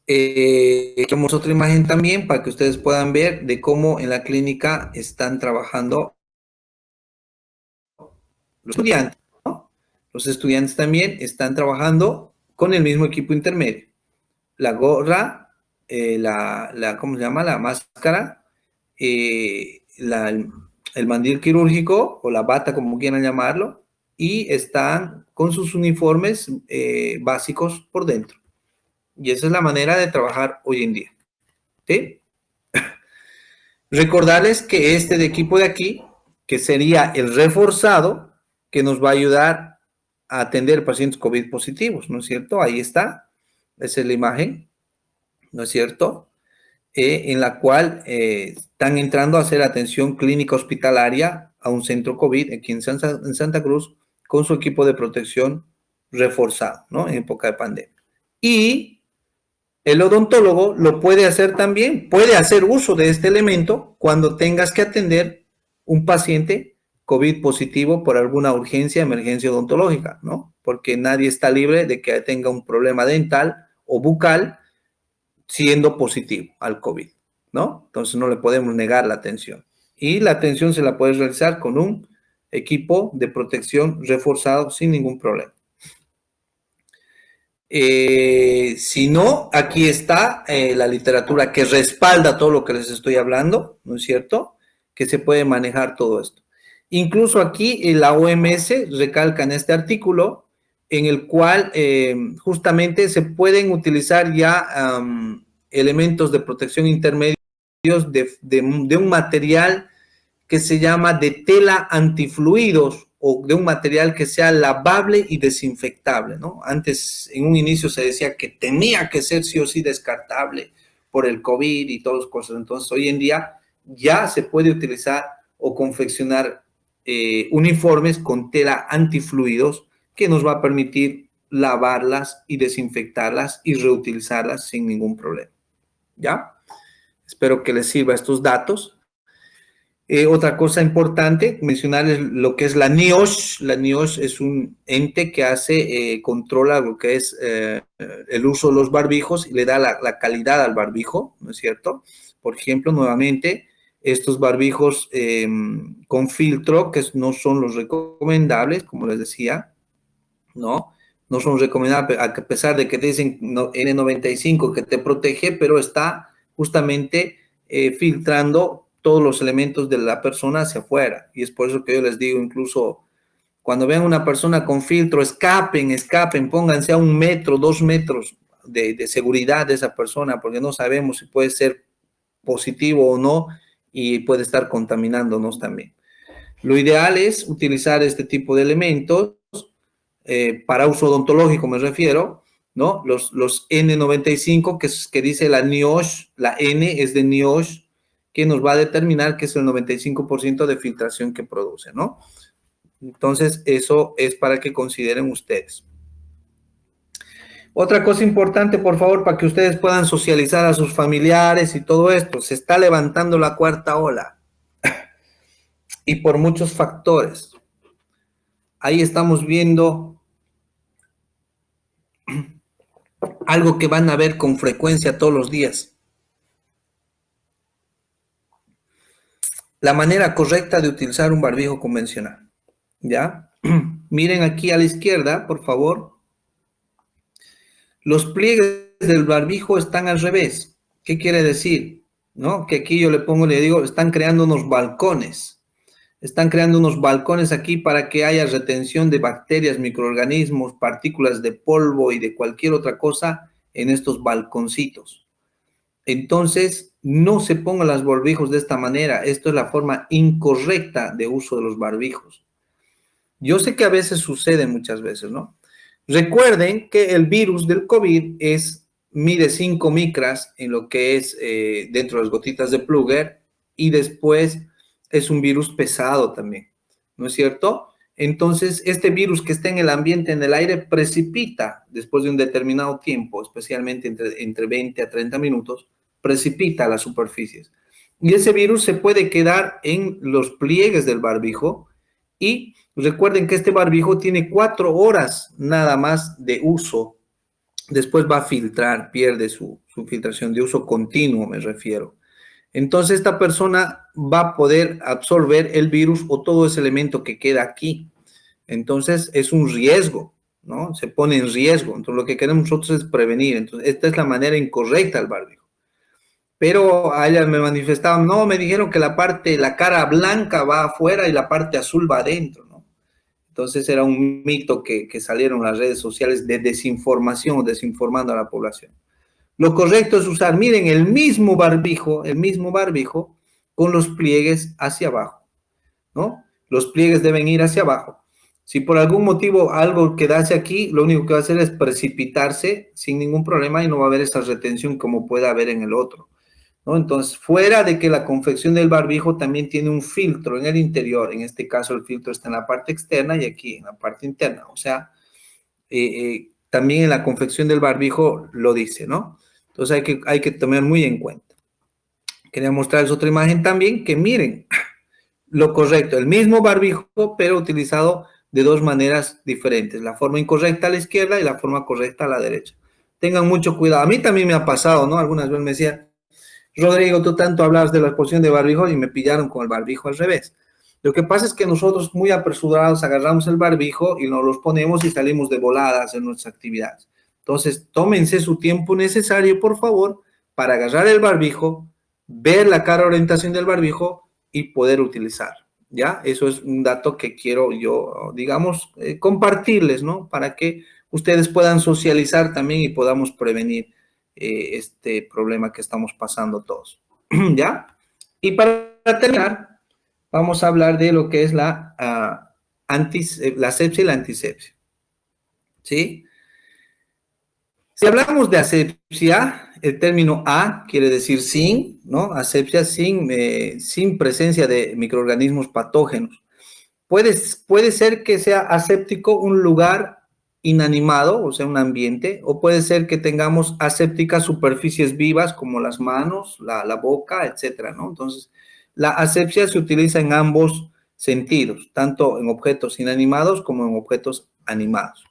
Tenemos otra imagen también para que ustedes puedan ver de cómo en la clínica están trabajando los estudiantes, ¿no? Los estudiantes también están trabajando con el mismo equipo intermedio. La gorra, ¿cómo se llama? La máscara, el mandil quirúrgico o la bata, como quieran llamarlo, y están con sus uniformes básicos por dentro. Y esa es la manera de trabajar hoy en día, ¿sí? Recordarles que este de equipo de aquí, que sería el reforzado, que nos va a ayudar a atender pacientes COVID positivos, ¿no es cierto? Ahí está, esa es la imagen, ¿no es cierto? En la cual están entrando a hacer atención clínica hospitalaria a un centro COVID aquí en Santa Cruz con su equipo de protección reforzado, ¿no? En época de pandemia. Y el odontólogo lo puede hacer también, puede hacer uso de este elemento cuando tengas que atender un paciente COVID positivo por alguna urgencia, emergencia odontológica, ¿no? Porque nadie está libre de que tenga un problema dental o bucal siendo positivo al COVID, ¿no? Entonces no le podemos negar la atención. Y la atención se la puede realizar con un equipo de protección reforzado sin ningún problema. Si no, aquí está la literatura que respalda todo lo que les estoy hablando, ¿no es cierto? Que se puede manejar todo esto. Incluso aquí la OMS recalca en este artículo en el cual justamente se pueden utilizar ya elementos de protección intermedios de un material que se llama de tela antifluidos o de un material que sea lavable y desinfectable, ¿no? Antes, en un inicio se decía que tenía que ser sí o sí descartable por el COVID y todas las cosas. Entonces, hoy en día ya se puede utilizar o confeccionar uniformes con tela antifluidos que nos va a permitir lavarlas y desinfectarlas y reutilizarlas sin ningún problema. ¿Ya? Espero que les sirva estos datos. Otra cosa importante, mencionarles lo que es la NIOSH. La NIOSH es un ente que controla lo que es el uso de los barbijos y le da la calidad al barbijo, ¿no es cierto? Por ejemplo, nuevamente, estos barbijos con filtro, que no son los recomendables, como les decía, ¿no? No son recomendables, a pesar de que te dicen N95 que te protege, pero está justamente filtrando todos los elementos de la persona hacia afuera. Y es por eso que yo les digo, incluso cuando vean una persona con filtro, escapen, pónganse a 1 metro, 2 metros de seguridad de esa persona, porque no sabemos si puede ser positivo o no y puede estar contaminándonos también. Lo ideal es utilizar este tipo de elementos para uso odontológico, me refiero, ¿no? Los N95, que dice la NIOSH, la N es de NIOSH, que nos va a determinar que es el 95% de filtración que produce, ¿no? Entonces, eso es para que consideren ustedes. Otra cosa importante, por favor, para que ustedes puedan socializar a sus familiares y todo esto, se está levantando la 4ª ola y por muchos factores. Ahí estamos viendo algo que van a ver con frecuencia todos los días. La manera correcta de utilizar un barbijo convencional, ¿ya? Miren aquí a la izquierda, por favor. Los pliegues del barbijo están al revés. ¿Qué quiere decir? ¿No? Que aquí yo le digo, están creando unos balcones. Están creando unos balcones aquí para que haya retención de bacterias, microorganismos, partículas de polvo y de cualquier otra cosa en estos balconcitos. Entonces, no se pongan los barbijos de esta manera. Esto es la forma incorrecta de uso de los barbijos. Yo sé que a veces sucede, muchas veces, ¿no? Recuerden que el virus del COVID mide 5 micras en lo que es dentro de las gotitas de Plugger y después es un virus pesado también, ¿no es cierto? Entonces, este virus que está en el ambiente, en el aire, precipita después de un determinado tiempo, especialmente entre 20 a 30 minutos, precipita a las superficies. Y ese virus se puede quedar en los pliegues del barbijo y recuerden que este barbijo tiene 4 horas nada más de uso. Después va a filtrar, pierde su filtración de uso continuo, me refiero. Entonces, esta persona va a poder absorber el virus o todo ese elemento que queda aquí. Entonces, es un riesgo, ¿no? Se pone en riesgo. Entonces, lo que queremos nosotros es prevenir. Entonces, esta es la manera incorrecta del barbijo. Pero a ella me manifestaban, no, me dijeron que la cara blanca va afuera y la parte azul va adentro, ¿no? Entonces, era un mito que salieron en las redes sociales de desinformación, desinformando a la población. Lo correcto es usar, miren, el mismo barbijo con los pliegues hacia abajo, ¿no? Los pliegues deben ir hacia abajo. Si por algún motivo algo quedase aquí, lo único que va a hacer es precipitarse sin ningún problema y no va a haber esa retención como puede haber en el otro, ¿no? Entonces, fuera de que la confección del barbijo también tiene un filtro en el interior, en este caso el filtro está en la parte externa y aquí en la parte interna, o sea, también en la confección del barbijo lo dice, ¿no? Entonces hay que tomar muy en cuenta. Quería mostrarles otra imagen también, que miren lo correcto, el mismo barbijo, pero utilizado de 2 maneras diferentes. La forma incorrecta a la izquierda y la forma correcta a la derecha. Tengan mucho cuidado. A mí también me ha pasado, ¿no? Algunas veces me decían, Rodrigo, tú tanto hablabas de la exposición de barbijo y me pillaron con el barbijo al revés. Lo que pasa es que nosotros muy apresurados agarramos el barbijo y nos los ponemos y salimos de volada a hacer nuestras actividades. Entonces, tómense su tiempo necesario, por favor, para agarrar el barbijo, ver la cara orientación del barbijo y poder utilizar, ¿ya? Eso es un dato que quiero yo, digamos, compartirles, ¿no? Para que ustedes puedan socializar también y podamos prevenir este problema que estamos pasando todos, ¿ya? Y para terminar, vamos a hablar de lo que es la asepsia y la antisepsia, ¿sí? Si hablamos de asepsia, el término a quiere decir sin, ¿no? Asepsia sin presencia de microorganismos patógenos. Puede ser que sea aséptico un lugar inanimado, o sea, un ambiente, o puede ser que tengamos asépticas superficies vivas como las manos, la boca, etcétera, ¿no? Entonces, la asepsia se utiliza en ambos sentidos, tanto en objetos inanimados como en objetos animados,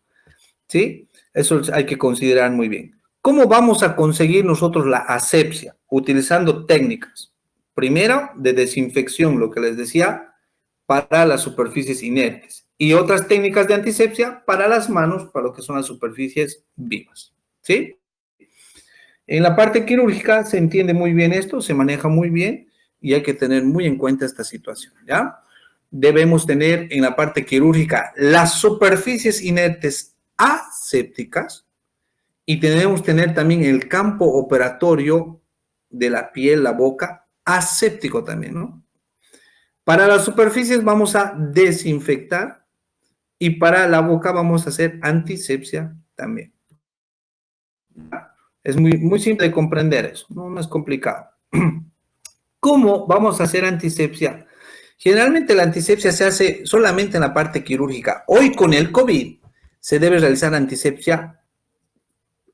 ¿sí? Eso hay que considerar muy bien. ¿Cómo vamos a conseguir nosotros la asepsia? Utilizando técnicas. Primero, de desinfección, lo que les decía, para las superficies inertes. Y otras técnicas de antisepsia para las manos, para lo que son las superficies vivas. ¿Sí? En la parte quirúrgica se entiende muy bien esto, se maneja muy bien y hay que tener muy en cuenta esta situación, ¿ya? Debemos tener en la parte quirúrgica las superficies inertes asépticas y debemos tener también el campo operatorio de la piel, la boca, aséptico también, ¿no? Para las superficies vamos a desinfectar y para la boca vamos a hacer antisepsia también. Es muy simple de comprender eso, no es complicado. ¿Cómo vamos a hacer antisepsia? Generalmente la antisepsia se hace solamente en la parte quirúrgica. Hoy con el COVID se debe realizar antisepsia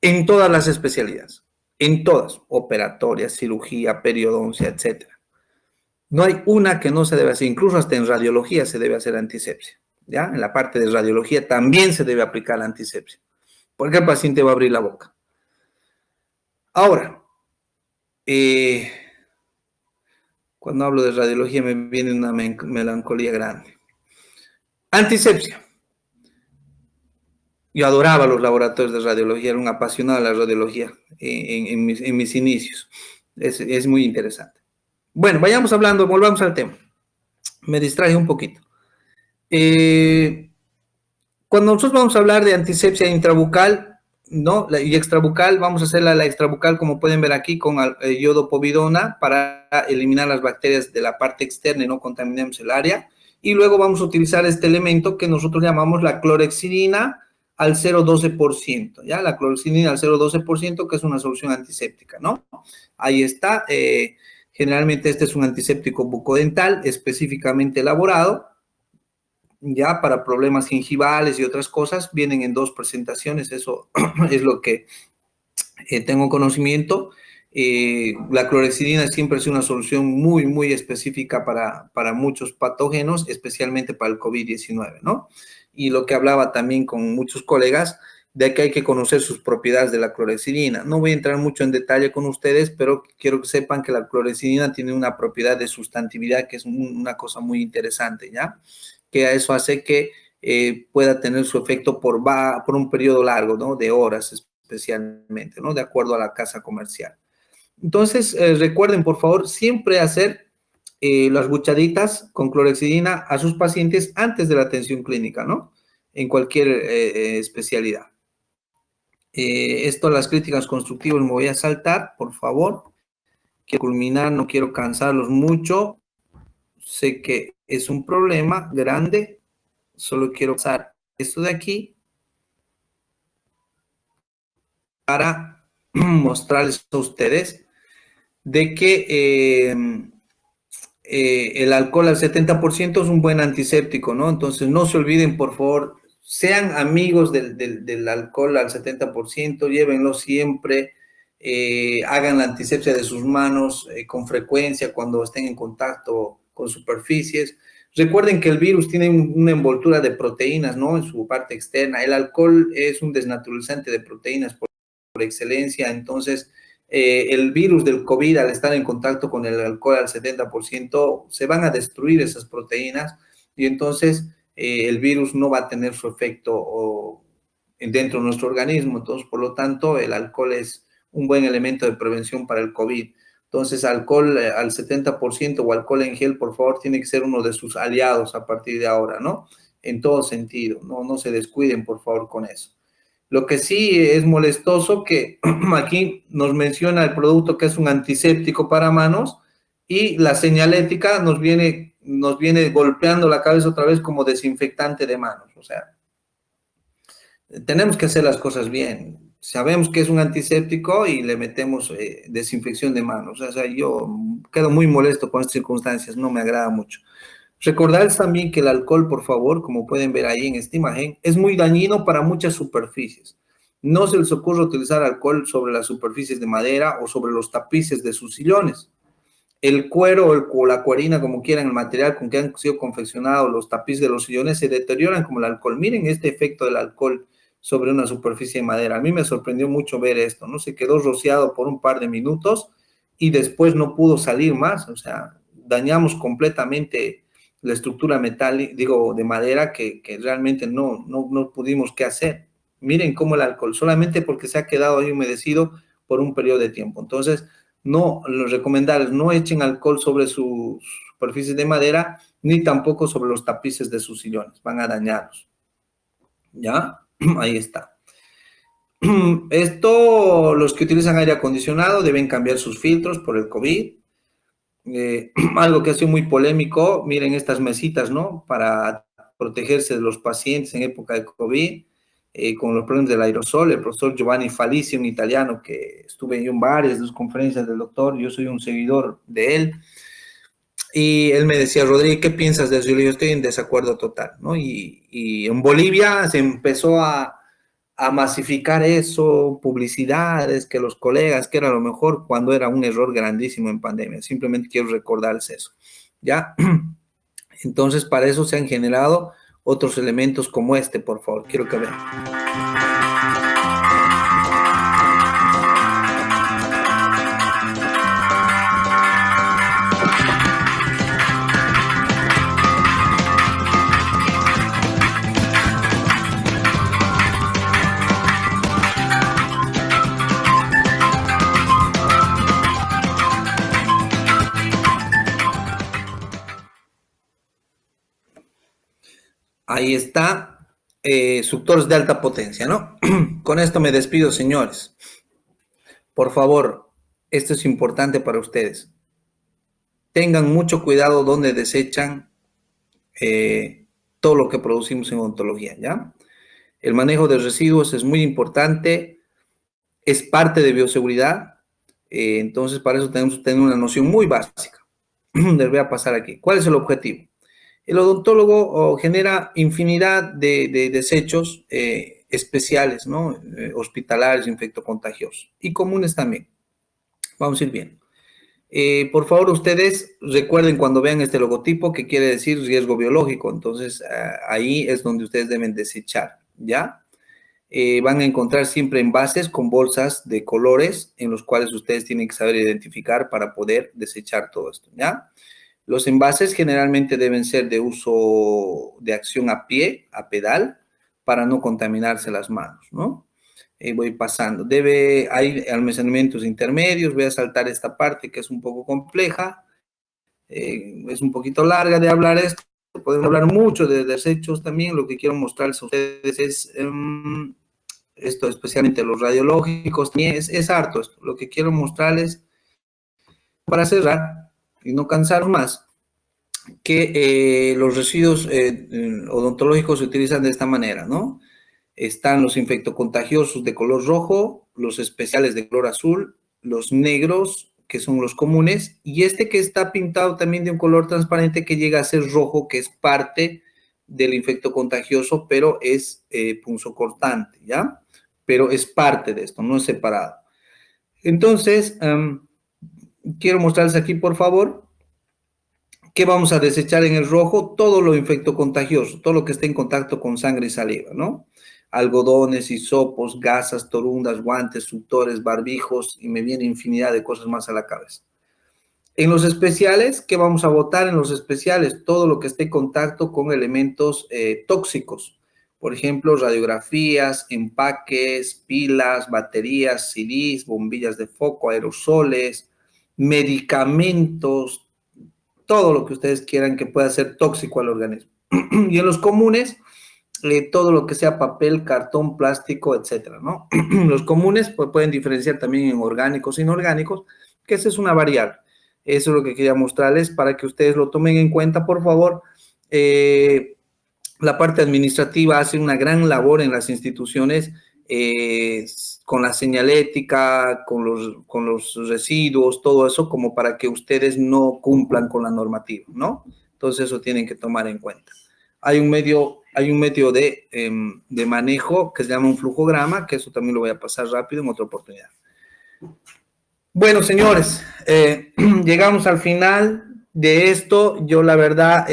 en todas las especialidades, en todas, operatorias, cirugía, periodoncia, etc. No hay una que no se debe hacer, incluso hasta en radiología se debe hacer antisepsia, ¿ya? En la parte de radiología también se debe aplicar la antisepsia, porque el paciente va a abrir la boca. Ahora, cuando hablo de radiología me viene una melancolía grande. Antisepsia. Yo adoraba los laboratorios de radiología, era un apasionado de la radiología en mis inicios. Es muy interesante. Bueno, volvamos al tema. Me distraje un poquito. Cuando nosotros vamos a hablar de antisepsia intrabucal, ¿no? Y extrabucal, vamos a hacer la extrabucal, como pueden ver aquí, con iodopovidona para eliminar las bacterias de la parte externa y no contaminemos el área. Y luego vamos a utilizar este elemento que nosotros llamamos la clorhexidina al 0,12%, ¿ya? La clorhexidina al 0,12%, que es una solución antiséptica, ¿no? Ahí está. Generalmente este es un antiséptico bucodental específicamente elaborado, ya para problemas gingivales y otras cosas. Vienen en 2 presentaciones, eso es lo que tengo conocimiento. La clorhexidina siempre es una solución muy específica para muchos patógenos, especialmente para el COVID-19, ¿no? Y lo que hablaba también con muchos colegas, de que hay que conocer sus propiedades de la clorhexidina. No voy a entrar mucho en detalle con ustedes, pero quiero que sepan que la clorhexidina tiene una propiedad de sustantividad que es una cosa muy interesante, ¿ya? Que eso hace que pueda tener su efecto por un periodo largo, ¿no? De horas especialmente, ¿no? De acuerdo a la casa comercial. Entonces, recuerden, por favor, siempre hacer las buchaditas con clorhexidina a sus pacientes antes de la atención clínica, ¿no? En cualquier especialidad. Las críticas constructivas me voy a saltar, por favor. Quiero culminar, no quiero cansarlos mucho. Sé que es un problema grande. Solo quiero pasar esto de aquí para mostrarles a ustedes de que el alcohol al 70% es un buen antiséptico, ¿no? Entonces, no se olviden, por favor, sean amigos del alcohol al 70%, llévenlo siempre, hagan la antisepsia de sus manos con frecuencia cuando estén en contacto con superficies. Recuerden que el virus tiene una envoltura de proteínas, ¿no? En su parte externa. El alcohol es un desnaturalizante de proteínas por excelencia, entonces el virus del COVID, al estar en contacto con el alcohol al 70%, se van a destruir esas proteínas y entonces el virus no va a tener su efecto dentro de nuestro organismo. Entonces, por lo tanto, el alcohol es un buen elemento de prevención para el COVID. Entonces, alcohol al 70% o alcohol en gel, por favor, tiene que ser uno de sus aliados a partir de ahora, ¿no? En todo sentido, no se descuiden, por favor, con eso. Lo que sí es molestoso que aquí nos menciona el producto que es un antiséptico para manos y la señalética nos viene golpeando la cabeza otra vez como desinfectante de manos. O sea, tenemos que hacer las cosas bien. Sabemos que es un antiséptico y le metemos desinfección de manos. O sea, yo quedo muy molesto con estas circunstancias, no me agrada mucho. Recordarles también que el alcohol, por favor, como pueden ver ahí en esta imagen, es muy dañino para muchas superficies. No se les ocurre utilizar alcohol sobre las superficies de madera o sobre los tapices de sus sillones. El cuero o la cuerina, como quieran, el material con que han sido confeccionados los tapices de los sillones se deterioran como el alcohol. Miren este efecto del alcohol sobre una superficie de madera. A mí me sorprendió mucho ver esto, ¿no? Se quedó rociado por un par de minutos y después no pudo salir más. O sea, dañamos completamente la estructura metálica, de madera que realmente no pudimos qué hacer. Miren cómo el alcohol, solamente porque se ha quedado ahí humedecido por un periodo de tiempo. Entonces, los recomendables, no echen alcohol sobre sus superficies de madera, ni tampoco sobre los tapices de sus sillones, van a dañarlos. ¿Ya? Ahí está. Esto, los que utilizan aire acondicionado deben cambiar sus filtros por el COVID. Algo que ha sido muy polémico, miren estas mesitas, ¿no? Para protegerse de los pacientes en época de COVID, con los problemas del aerosol. El profesor Giovanni Falici, un italiano que estuve yo en varias de sus conferencias del doctor, yo soy un seguidor de él, y él me decía, Rodrigo, ¿qué piensas de eso? Yo le digo, estoy en desacuerdo total, ¿no? Y en Bolivia se empezó a masificar eso, publicidades, que los colegas, que era lo mejor, cuando era un error grandísimo en pandemia. Simplemente quiero recordarles eso, ¿ya? Entonces, para eso se han generado otros elementos como este, por favor, quiero que vean. Ahí está, suctores de alta potencia, ¿no? Con esto me despido, señores. Por favor, esto es importante para ustedes. Tengan mucho cuidado donde desechan todo lo que producimos en odontología, ¿ya? El manejo de residuos es muy importante, es parte de bioseguridad, entonces para eso tenemos que tener una noción muy básica. Les voy a pasar aquí. ¿Cuál es el objetivo? El odontólogo genera infinidad de desechos especiales, ¿no? Hospitalarios, infectocontagiosos y comunes también. Vamos a ir bien. Por favor, ustedes recuerden cuando vean este logotipo que quiere decir riesgo biológico. Entonces, ahí es donde ustedes deben desechar, ¿ya? Van a encontrar siempre envases con bolsas de colores en los cuales ustedes tienen que saber identificar para poder desechar todo esto, ¿ya? Los envases generalmente deben ser de uso de acción a pie, a pedal, para no contaminarse las manos, ¿no? Voy pasando. Hay almacenamientos intermedios. Voy a saltar esta parte que es un poco compleja. Es un poquito larga de hablar esto. Podemos hablar mucho de desechos también. Lo que quiero mostrarles a ustedes es esto, especialmente los radiológicos. Es harto esto. Lo que quiero mostrarles para cerrar y no cansar más, que los residuos odontológicos se utilizan de esta manera, ¿no? Están los infectocontagiosos de color rojo, los especiales de color azul, los negros, que son los comunes, y este que está pintado también de un color transparente que llega a ser rojo, que es parte del infectocontagioso, pero es punzocortante, ¿ya? Pero es parte de esto, no es separado. Entonces, quiero mostrarles aquí, por favor, que vamos a desechar en el rojo todo lo infectocontagioso, todo lo que esté en contacto con sangre y saliva, ¿no? algodones, hisopos, gasas, torundas, guantes, suctores, barbijos, y me viene infinidad de cosas más a la cabeza. En los especiales, ¿qué vamos a votar en los especiales? Todo lo que esté en contacto con elementos tóxicos. Por ejemplo, radiografías, empaques, pilas, baterías, CDs, bombillas de foco, aerosoles, medicamentos, todo lo que ustedes quieran que pueda ser tóxico al organismo. Y en los comunes, todo lo que sea papel, cartón, plástico, etcétera, ¿no? Los comunes pues, pueden diferenciar también en orgánicos e inorgánicos, que esa es una variable. Eso es lo que quería mostrarles para que ustedes lo tomen en cuenta, por favor. La parte administrativa hace una gran labor en las instituciones con la señalética, con los residuos, todo eso, como para que ustedes no cumplan con la normativa, ¿no? Entonces eso tienen que tomar en cuenta. Hay un medio de manejo que se llama un flujograma, que eso también lo voy a pasar rápido en otra oportunidad. Bueno, señores, llegamos al final de esto. Yo, la verdad,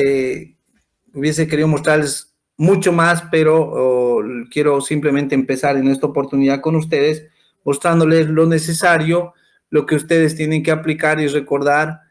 hubiese querido mostrarles mucho más, pero quiero simplemente empezar en esta oportunidad con ustedes, mostrándoles lo necesario, lo que ustedes tienen que aplicar y recordar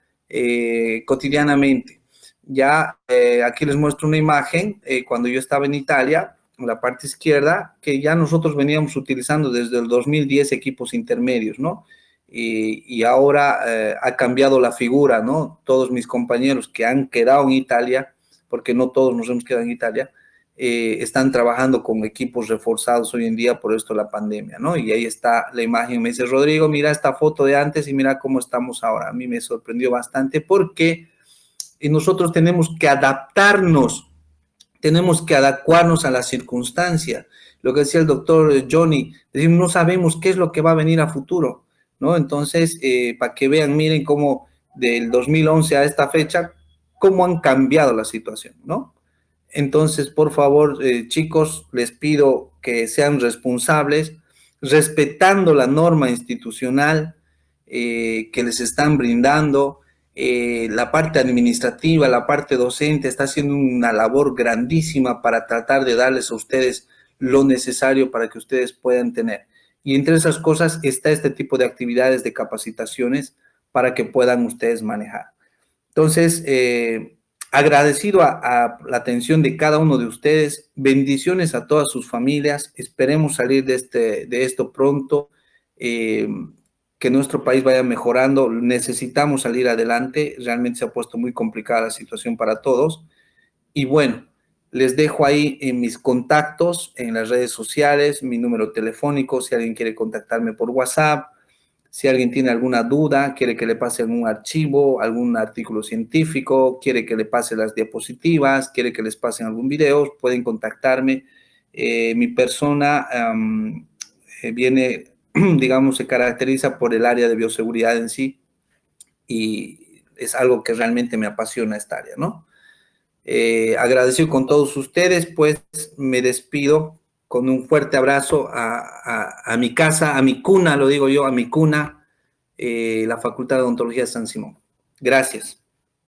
cotidianamente. Ya aquí les muestro una imagen cuando yo estaba en Italia, en la parte izquierda, que ya nosotros veníamos utilizando desde el 2010 equipos intermedios, ¿no? Y ahora ha cambiado la figura, ¿no? Todos mis compañeros que han quedado en Italia, porque no todos nos hemos quedado en Italia, están trabajando con equipos reforzados hoy en día por esto de la pandemia, ¿no? Y ahí está la imagen, me dice, Rodrigo, mira esta foto de antes y mira cómo estamos ahora. A mí me sorprendió bastante porque nosotros tenemos que adaptarnos, tenemos que adecuarnos a la circunstancia. Lo que decía el doctor Johnny, decir, no sabemos qué es lo que va a venir a futuro, ¿no? Entonces, para que vean, miren cómo del 2011 a esta fecha, cómo han cambiado la situación, ¿no? Entonces, por favor, chicos, les pido que sean responsables, respetando la norma institucional que les están brindando. La parte administrativa, la parte docente está haciendo una labor grandísima para tratar de darles a ustedes lo necesario para que ustedes puedan tener. Y entre esas cosas está este tipo de actividades de capacitaciones para que puedan ustedes manejar. Entonces, agradecido a la atención de cada uno de ustedes, bendiciones a todas sus familias, esperemos salir de esto pronto, que nuestro país vaya mejorando, necesitamos salir adelante, realmente se ha puesto muy complicada la situación para todos, y bueno, les dejo ahí en mis contactos, en las redes sociales, mi número telefónico, si alguien quiere contactarme por WhatsApp, si alguien tiene alguna duda, quiere que le pase algún archivo, algún artículo científico, quiere que le pase las diapositivas, quiere que les pasen algún video, pueden contactarme. Mi persona viene, digamos, se caracteriza por el área de bioseguridad en sí y es algo que realmente me apasiona esta área, ¿no? Agradecido con todos ustedes, pues me despido con un fuerte abrazo a mi casa, a mi cuna, lo digo yo, a mi cuna, la Facultad de Odontología de San Simón. Gracias.